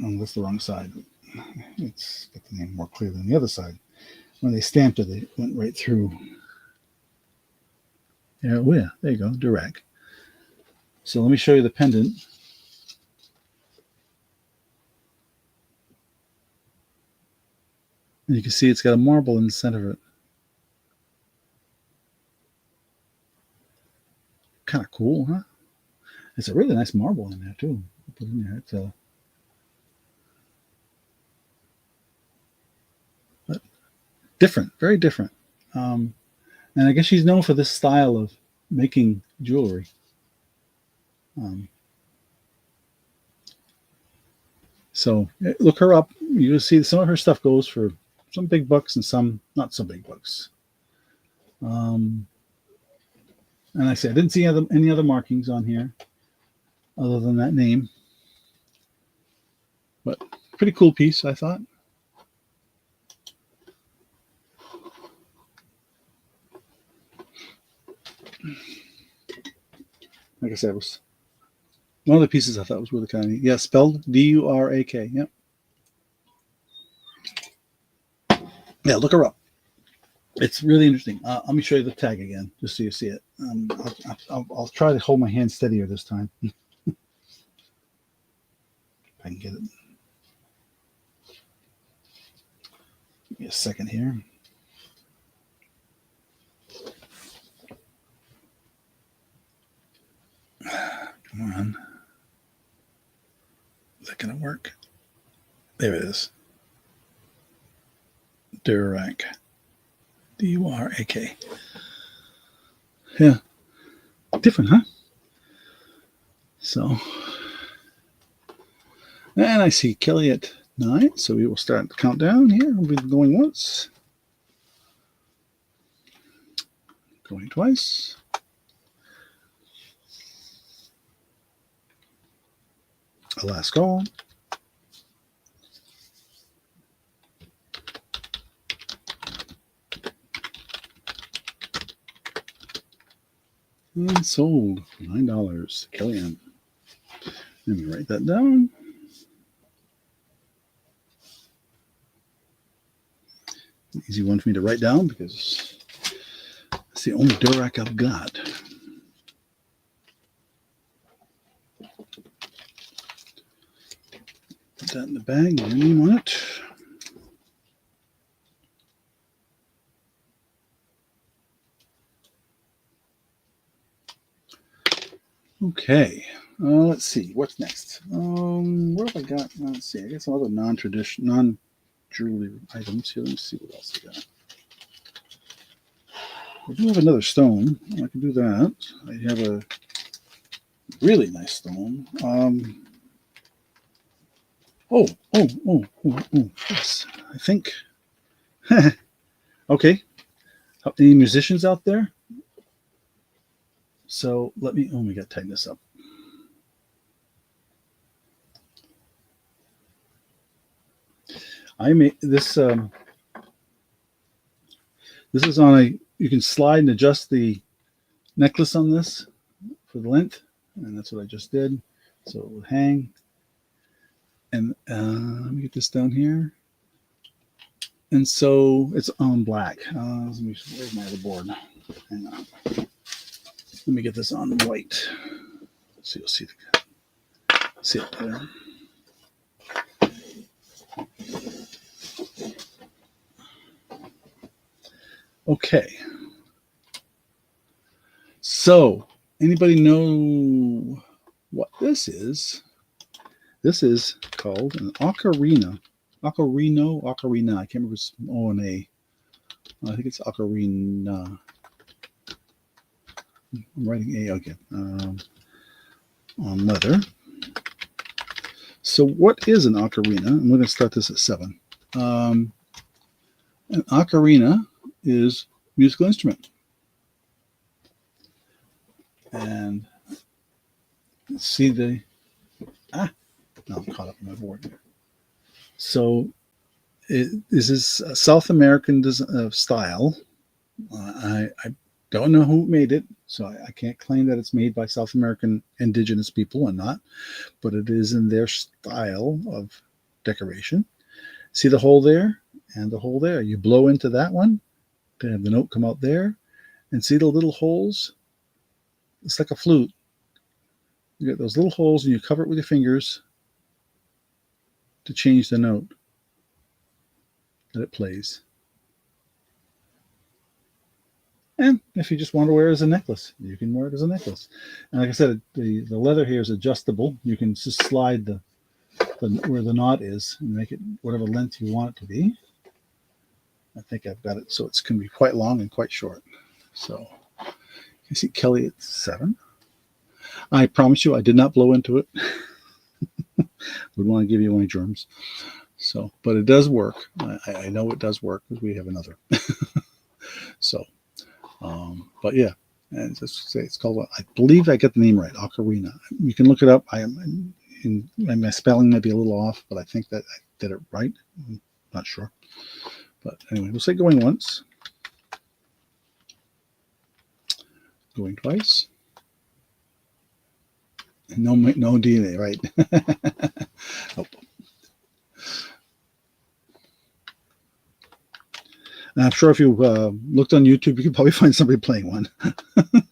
Oh, that's the wrong side. Let's get the name more clear than the other side. When they stamped it, they went right through. Yeah, oh yeah, there you go, Durac. So let me show you the pendant. And you can see it's got a marble in the center of it. Kind of cool, huh? It's a really nice marble in there too. Put in there. It's but different, very different. Um, and I guess she's known for this style of making jewelry. Um, so look her up. You'll see some of her stuff goes for some big bucks and some not so big bucks. And like I said, I didn't see any other markings on here other than that name. But pretty cool piece, I thought. Like I said, it was one of the pieces I thought was really kind of neat. Yeah, spelled D-U-R-A-K. Yep. Yeah, look her up. It's really interesting. Let me show you the tag again, just so you see it. I'll try to hold my hand steadier this time. If I can get it. Give me a second here. Come on. Is that going to work? There it is. Durak. D-U-R-A-K. Yeah. Different, huh? So. And I see Kelly at 9, so we will start the countdown here. We'll be going once. Going twice. A last call. And sold for $9. Kellyanne. Let me write that down. An easy one for me to write down because it's the only Durak I've got. Put that in the bag. Your name on it. Okay, let's see what's next. What have I got? Let's see. I got some other non-jewelry items here. Let me see what else I got. I do have another stone. I can do that. I have a really nice stone. Oh, yes. I think. Okay. Any musicians out there? So let me, we got to tighten this up. I made this, this is on you can slide and adjust the necklace on this for the length. And that's what I just did. So it will hang. And let me get this down here. And so it's on black. Where's my other board? Hang on. Let me get this on white. So you'll see it there. Okay. So, anybody know what this is? This is called an ocarina. Ocarina. I can't remember if it's O and A. I think it's ocarina. I'm writing A again. On leather. So what is an ocarina? I'm going to start this at 7. An ocarina is a musical instrument. And see now I'm caught up in my board here. So this is a South American style. I don't know who made it, so I can't claim that it's made by South American indigenous people or not, but it is in their style of decoration. See the hole there and the hole there? You blow into that one to have the note come out there, and see the little holes? It's like a flute. You get those little holes and you cover it with your fingers to change the note. that it plays. And if you just want to wear it as a necklace, you can wear it as a necklace. And like I said, the leather here is adjustable. You can just slide the where the knot is and make it whatever length you want it to be. I think I've got it so it's going to be quite long and quite short. So you see Kelly at 7. I promise you I did not blow into it. Would want to give you any germs. So, but it does work. I know it does work because we have another. So, but yeah, and just say it's called, I believe I get the name right, Ocarina. You can look it up. My spelling may be a little off, but I think that I did it right. I'm not sure. But anyway, we'll say going once. Going twice. And no DNA, right? Oh. And I'm sure if you looked on YouTube, you could probably find somebody playing one. I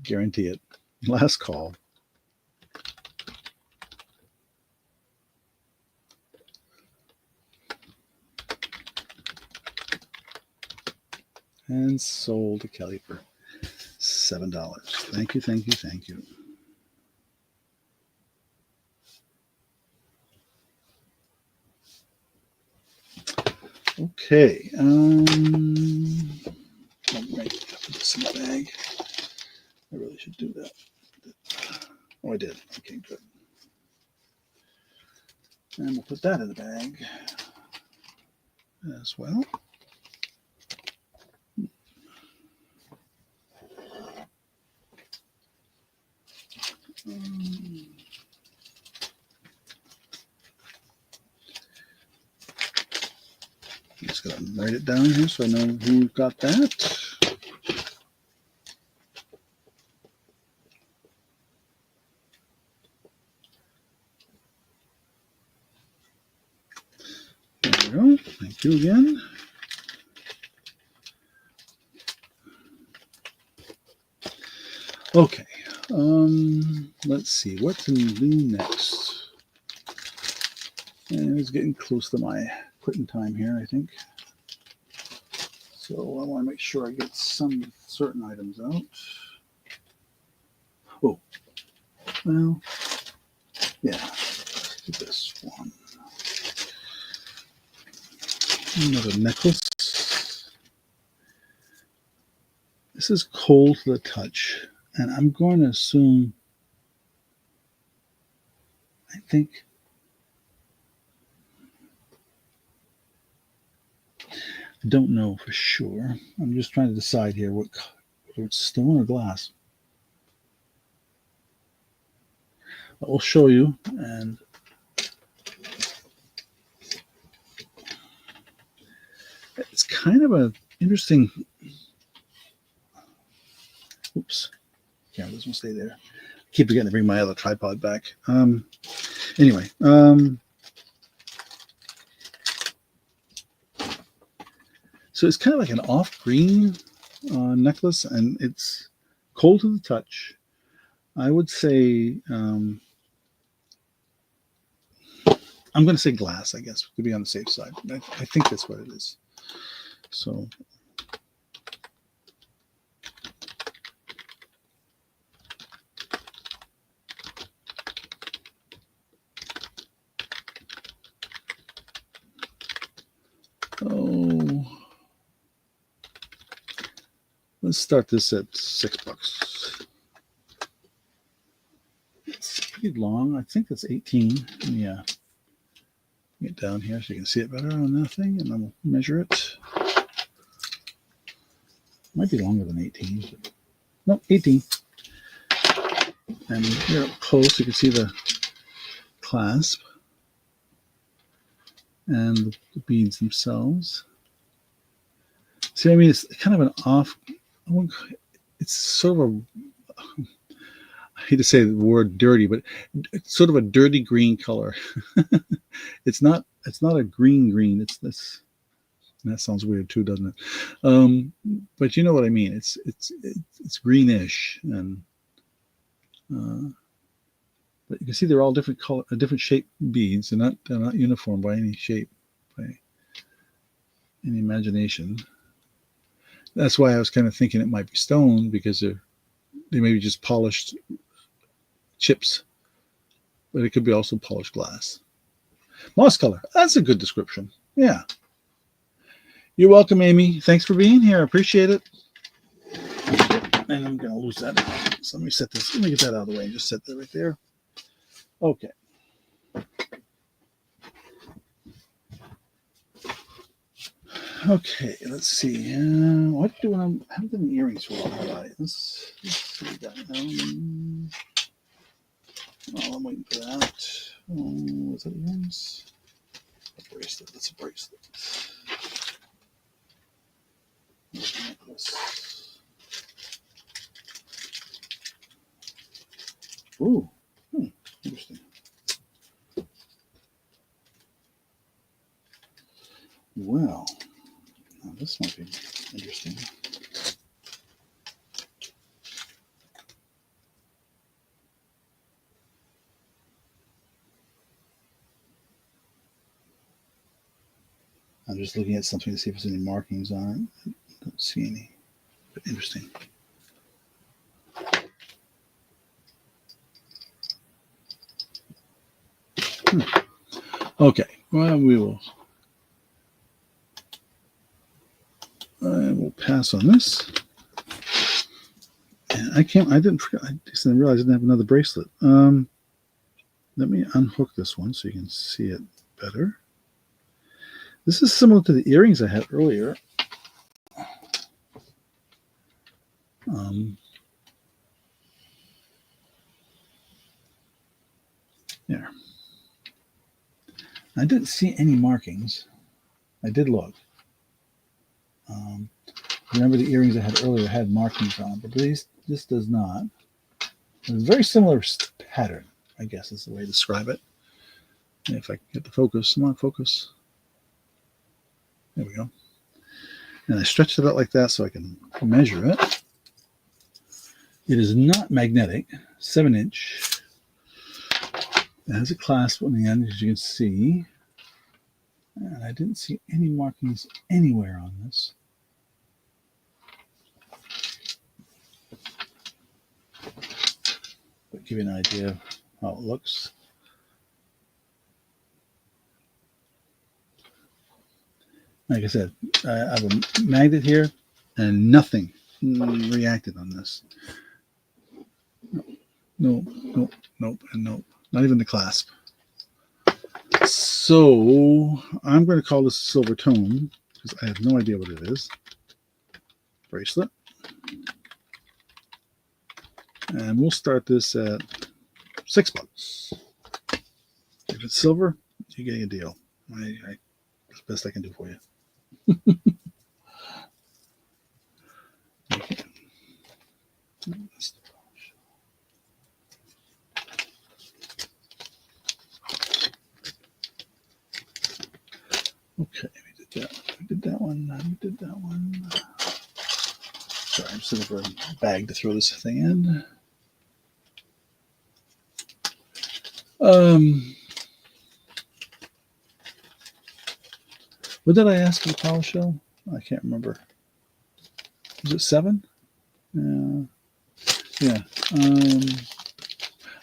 guarantee it. Last call. And sold to Kelly for $7. Thank you, thank you, thank you. Okay. I might put this in the bag. I really should do that. Oh, I did. Okay, good. And we'll put that in the bag as well. I'm just going to write it down here so I know who got that. There we go. Thank you again. Okay. Let's see. What's new next? And it's getting close to my quitting time here, I think. So I want to make sure I get some certain items out. Oh, well, yeah, let's do this one. Another necklace. This is cold to the touch, and I'm going to assume, I think, I don't know for sure. I'm just trying to decide here whether it's stone or glass. I'll show you, and it's kind of an interesting. Oops, camera doesn't stay there. Keep forgetting to bring my other tripod back. Anyway, so it's kind of like an off-green necklace, and it's cold to the touch. I would say I'm going to say glass, I guess, to be on the safe side. I think that's what it is. So. Oh, let's start this at $6. It's pretty long. I think it's 18. Yeah. Get down here so you can see it better on that thing, and then we'll measure it. Might be longer than 18. But no, 18. And here up close, you can see the clasp and the beads themselves. See, I mean, it's kind of an off. It's sort of a. I hate to say the word dirty, but it's sort of a dirty green color. It's not a green. It's this. That sounds weird too, doesn't it? But you know what I mean. It's greenish, and but you can see they're all different color, different shape beads. They're not uniform by any shape. any imagination. That's why I was kind of thinking it might be stone, because they may be just polished chips, but it could be also polished glass. Moss color. That's a good description. Yeah. You're welcome, Amy. Thanks for being here. I appreciate it. And I'm going to lose that. So let me set this. Let me get that out of the way and just set that right there. Okay. Okay, let's see. What do I have the earrings for? Let's see that. I'm waiting for that. Is that earrings? A bracelet. That's a bracelet. Ooh, interesting. Well, now this might be interesting. I'm just looking at something to see if there's any markings on it. I don't see any, but interesting. Okay, well, I will pass on this. And I didn't realize I didn't have another bracelet. Let me unhook this one so you can see it better. This is similar to the earrings I had earlier. There. I didn't see any markings. I did look. Remember the earrings I had earlier had markings on, but this does not. It's a very similar pattern, I guess is the way to describe it. And if I can get the focus, come on, focus. There we go. And I stretched it out like that so I can measure it. It is not magnetic, 7-inch. It has a clasp on the end, as you can see. And I didn't see any markings anywhere on this. But give you an idea of how it looks. Like I said, I have a magnet here and nothing reacted on this. Nope, and nope. Not even the clasp. So I'm going to call this silver tone because I have no idea what it is. Bracelet. And we'll start this at $6. If it's silver, you're getting a deal. That's the best I can do for you. Okay, we did that one. Sorry, I'm just looking for a bag to throw this thing in. What did I ask for the polish shell? I can't remember. Was it 7? Yeah.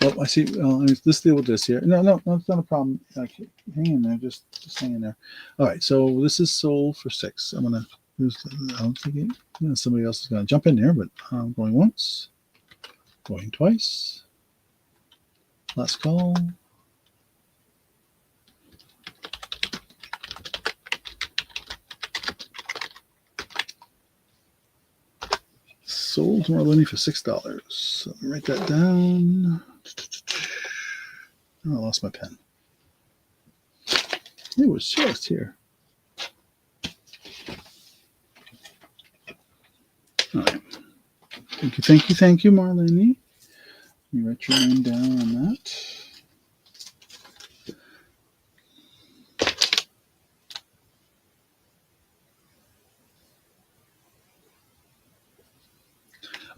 Oh, I see. Let's deal with this here. No, it's not a problem. Okay, hang in there. Just hang in there. All right. So this is sold for $6. I'm gonna. I don't think somebody else is gonna jump in there, but I'm going once, going twice. Last call. Sold to Marlene for $6. So let me write that down. Oh, I lost my pen. It was just here. All right. Thank you, Marlene. You write your name down on that.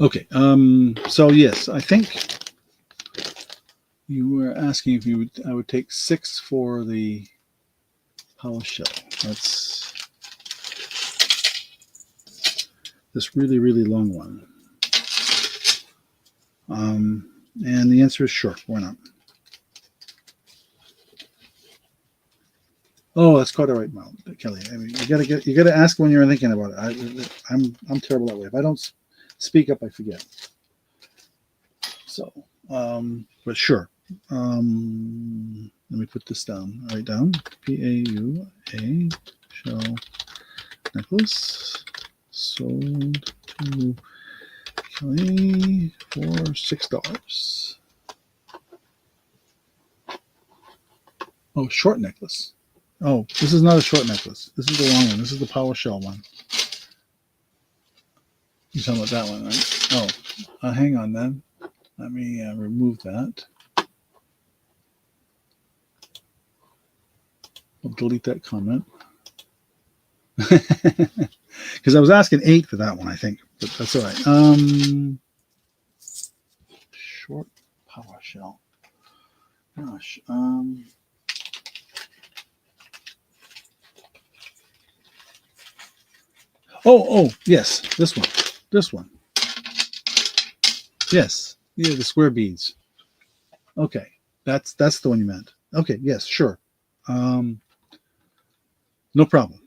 Okay. So yes, I think you were asking if I would take 6 for the polish shell. this really, really long one? And the answer is sure. Why not? Oh, that's quite all right, Mel, Kelly. I mean, you gotta ask when you're thinking about it. I'm terrible that way. If I don't speak up, I forget. So, but sure. Let me put this down. Right down. PAUA shell necklace sold to Kelly for $6. Oh, short necklace. Oh, this is not a short necklace. This is the long one. This is the power shell one. You're talking about that one, right? Oh, hang on then. Let me remove that. I'll delete that comment. Because I was asking 8 for that one, I think. But that's all right. Short power shell. Gosh. Oh, yes, this one. This one. Yes. Yeah, the square beads. Okay. That's the one you meant. Okay, yes, sure. No problem.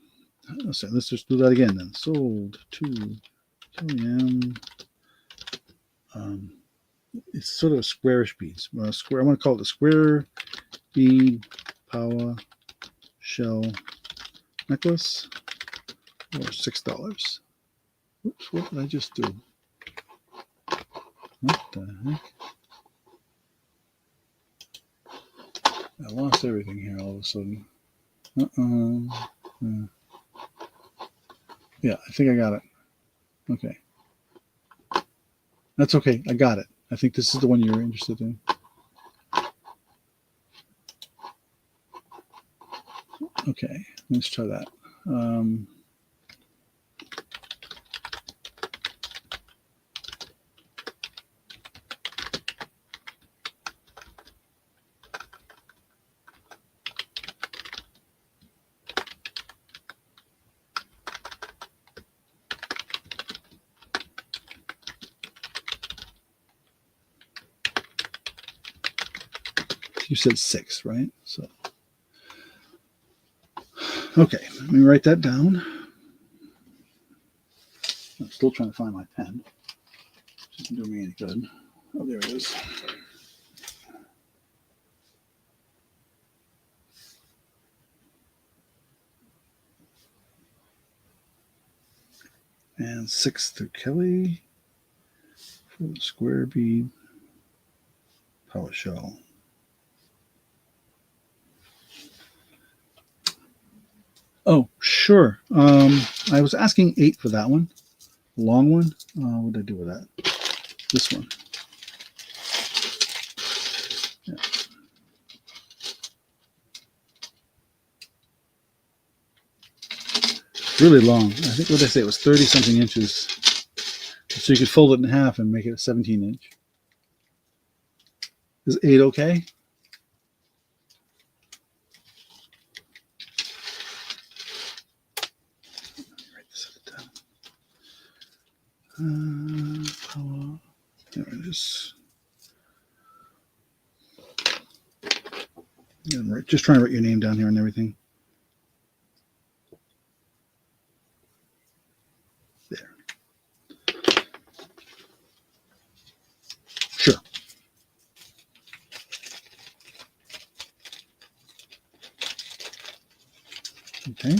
So let's just do that again then. Sold to Killian. It's sort of a squarish beads. Square. I want to call it a square bead power shell necklace for $6. Oops, what did I just do? What the heck? I lost everything here all of a sudden. Yeah, I think I got it. Okay. That's okay. I got it. I think this is the one you're interested in. Okay, let's try that. You said 6, right? So, okay, let me write that down. I'm still trying to find my pen. It doesn't do me any good. Oh, there it is. And 6 to Kelly for the square bead power shell. Oh, sure. I was asking 8 for that one. The long one. What did I do with that? This one. Yeah. Really long. I think what did I say? It was 30 something inches. So you could fold it in half and make it a 17 inch. Is 8 okay? There it is. Just trying to write your name down here and everything. There. Sure. Okay.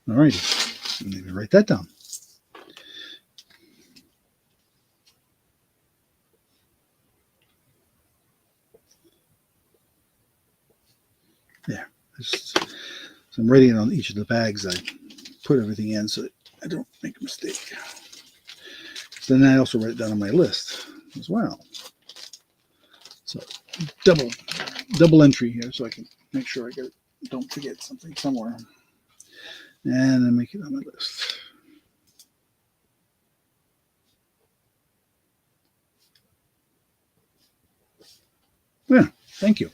All righty. Let me write that down. There. So I'm writing it on each of the bags. I put everything in so that I don't make a mistake. So then I also write it down on my list as well. So double double entry here so I can make sure I get it. Don't forget something somewhere. And then make it on my list. Yeah, thank you.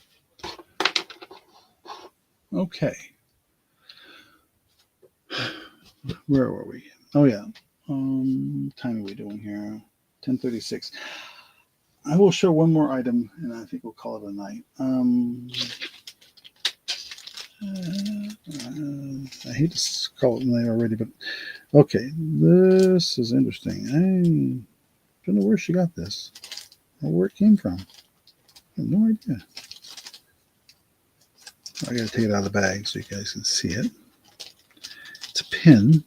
Okay. Where were we? Oh yeah. Time are we doing here? 10:36. I will show one more item, and I think we'll call it a night. I hate to call it a night already, but okay. This is interesting. I don't know where she got this or where it came from. I have no idea. I got to take it out of the bag so you guys can see it. It's a pin.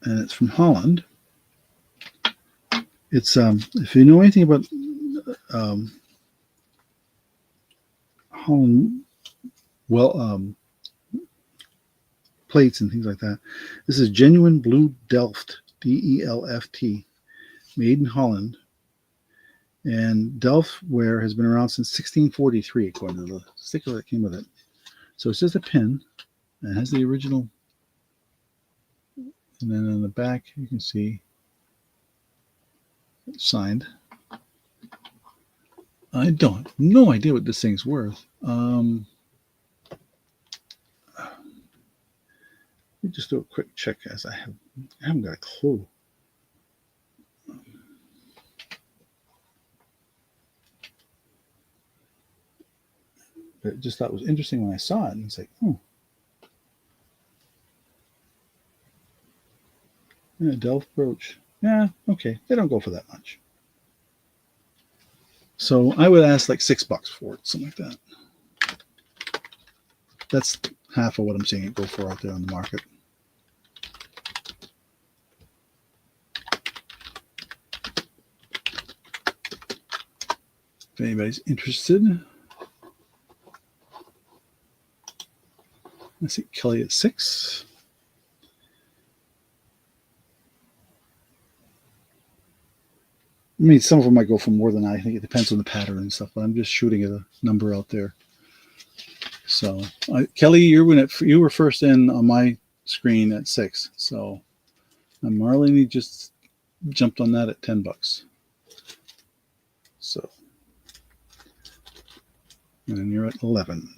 And it's from Holland. It's if you know anything about Holland, plates and things like that. This is genuine blue Delft, Delft, made in Holland. And Delft ware has been around since 1643, according to the sticker that came with it. So it's just a pin. It has the original. And then on the back, you can see it's signed. I don't have no idea what this thing's worth. Let me just do a quick check, guys. I haven't got a clue. But I just thought it was interesting when I saw it, and it's like, oh, yeah, Delft brooch. Yeah, okay. They don't go for that much. So I would ask like $6 for it, something like that. That's half of what I'm seeing it go for out there on the market. If anybody's interested. Let's see, Kelly at 6. I mean, some of them might go for more than that. I think it depends on the pattern and stuff, but I'm just shooting at a number out there. So, Kelly, you were first in on my screen at 6. So, Marlene just jumped on that at $10. So, and then you're at 11.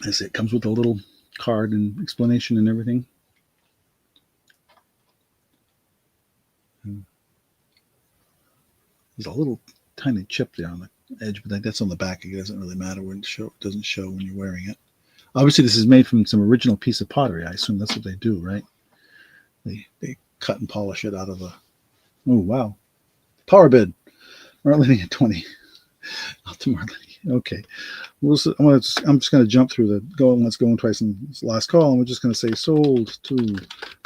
As it comes with a little card and explanation and everything. There's a little tiny chip there on the edge, but that's on the back. It doesn't really matter when it doesn't show when you're wearing it. Obviously, this is made from some original piece of pottery. I assume that's what they do, right? They cut and polish it out of a. Oh wow! Power bid. Marlene at 20. Not to Marlene. Okay. I'm just going to jump through the going once, going twice, and last call, and we're just going to say sold to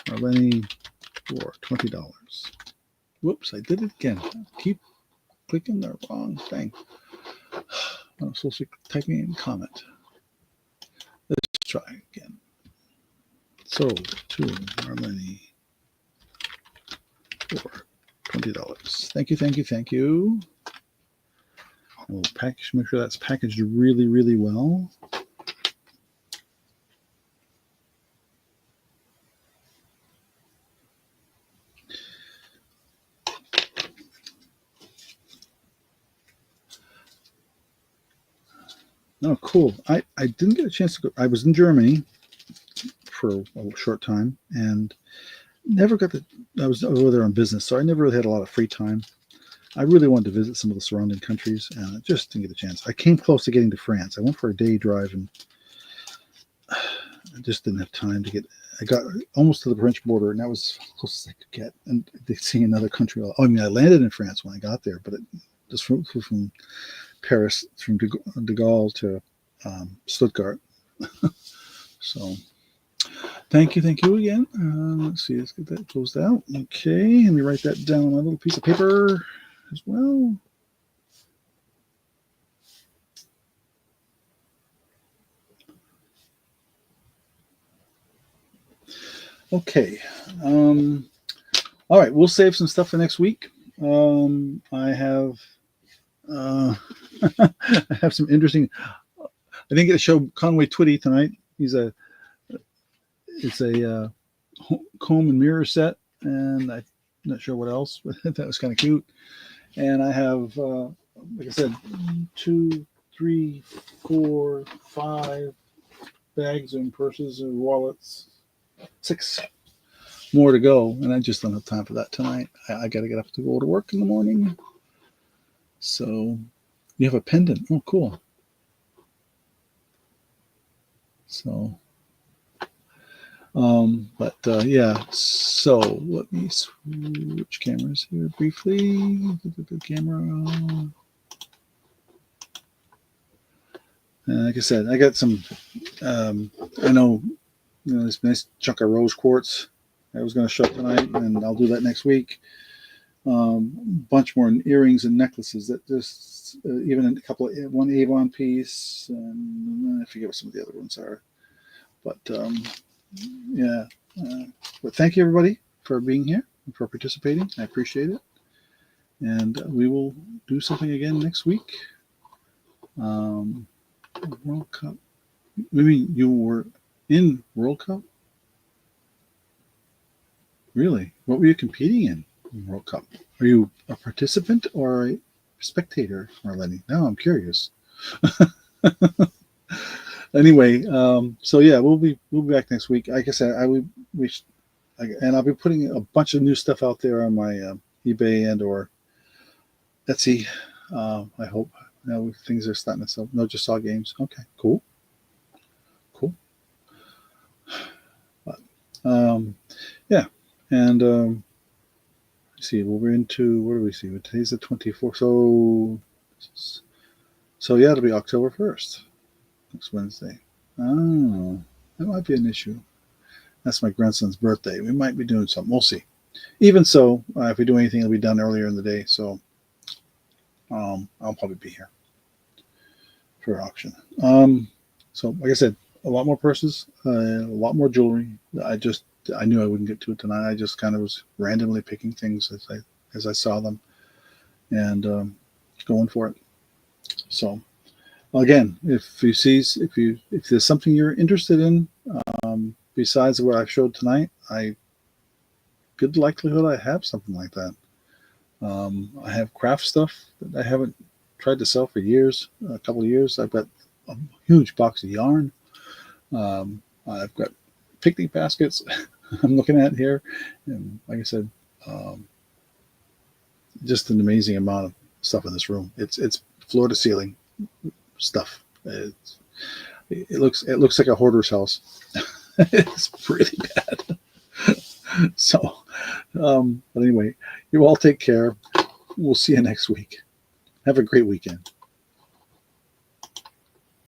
Marlene for $20. Whoops, I did it again. Keep clicking the wrong thing. I'm supposed to be typing in comment. Let's try again. Sold to Marlene for $20. Thank you, thank you, thank you. We'll make sure that's packaged really, really well. Oh, cool. I didn't get a chance to go. I was in Germany for a short time and never got I was over there on business, so I never really had a lot of free time. I really wanted to visit some of the surrounding countries, and I just didn't get a chance. I came close to getting to France. I went for a day drive, and I just didn't have time to get. I got almost to the French border, and that was as close as I could get. And seeing another country. I mean, I landed in France when I got there, but it just from Paris, from de Gaulle to Stuttgart. So, thank you again. Let's see, let's get that closed out. Okay, let me write that down on a little piece of paper as well. Okay. All right, we'll save some stuff for next week. I have I have some interesting. I didn't get to show Conway Twitty tonight. It's a comb and mirror set, and I'm not sure what else, but that was kind of cute. And I have, like I said, 2, 3, 4, 5 bags and purses and wallets, 6 more to go, and I just don't have time for that tonight. I got to get up to go to work in the morning. So you have a pendant. Oh, cool. So, yeah. So let me switch cameras here briefly. The camera. Like I said, I got some. I know, this nice chunk of rose quartz I was going to show tonight, and I'll do that next week. Bunch more earrings and necklaces that just even a couple of one Avon piece, and I forget what some of the other ones are. But yeah, but thank you everybody for being here and for participating. I appreciate it, and we will do something again next week. World Cup. Maybe you were in World Cup. Really? What were you competing in World Cup? Are you a participant or a spectator, Marlene? Now I'm curious. Anyway, so yeah, we'll be back next week. Like I said, and I'll be putting a bunch of new stuff out there on my eBay and or Etsy. I hope now things are starting to sell. No, just saw games. Okay, cool. But yeah, and see, we're into, what do we see? Today's the 24th, so yeah, it'll be October 1st, next Wednesday. Oh, that might be an issue. That's my grandson's birthday. We might be doing something. We'll see. Even so, if we do anything, it'll be done earlier in the day. So I'll probably be here for auction. So like I said, a lot more purses, a lot more jewelry. I knew I wouldn't get to it tonight. I just kind of was randomly picking things as I saw them and going for it. So again, if there's something you're interested in besides what I showed tonight, good likelihood I have something like that. I have craft stuff that I haven't tried to sell for years, a couple of years. I've got a huge box of yarn. I've got picnic baskets I'm looking at here, and like I said, just an amazing amount of stuff in this room. It's floor to ceiling stuff. It looks like a hoarder's house. It's pretty bad. So, but anyway, you all take care. We'll see you next week. Have a great weekend.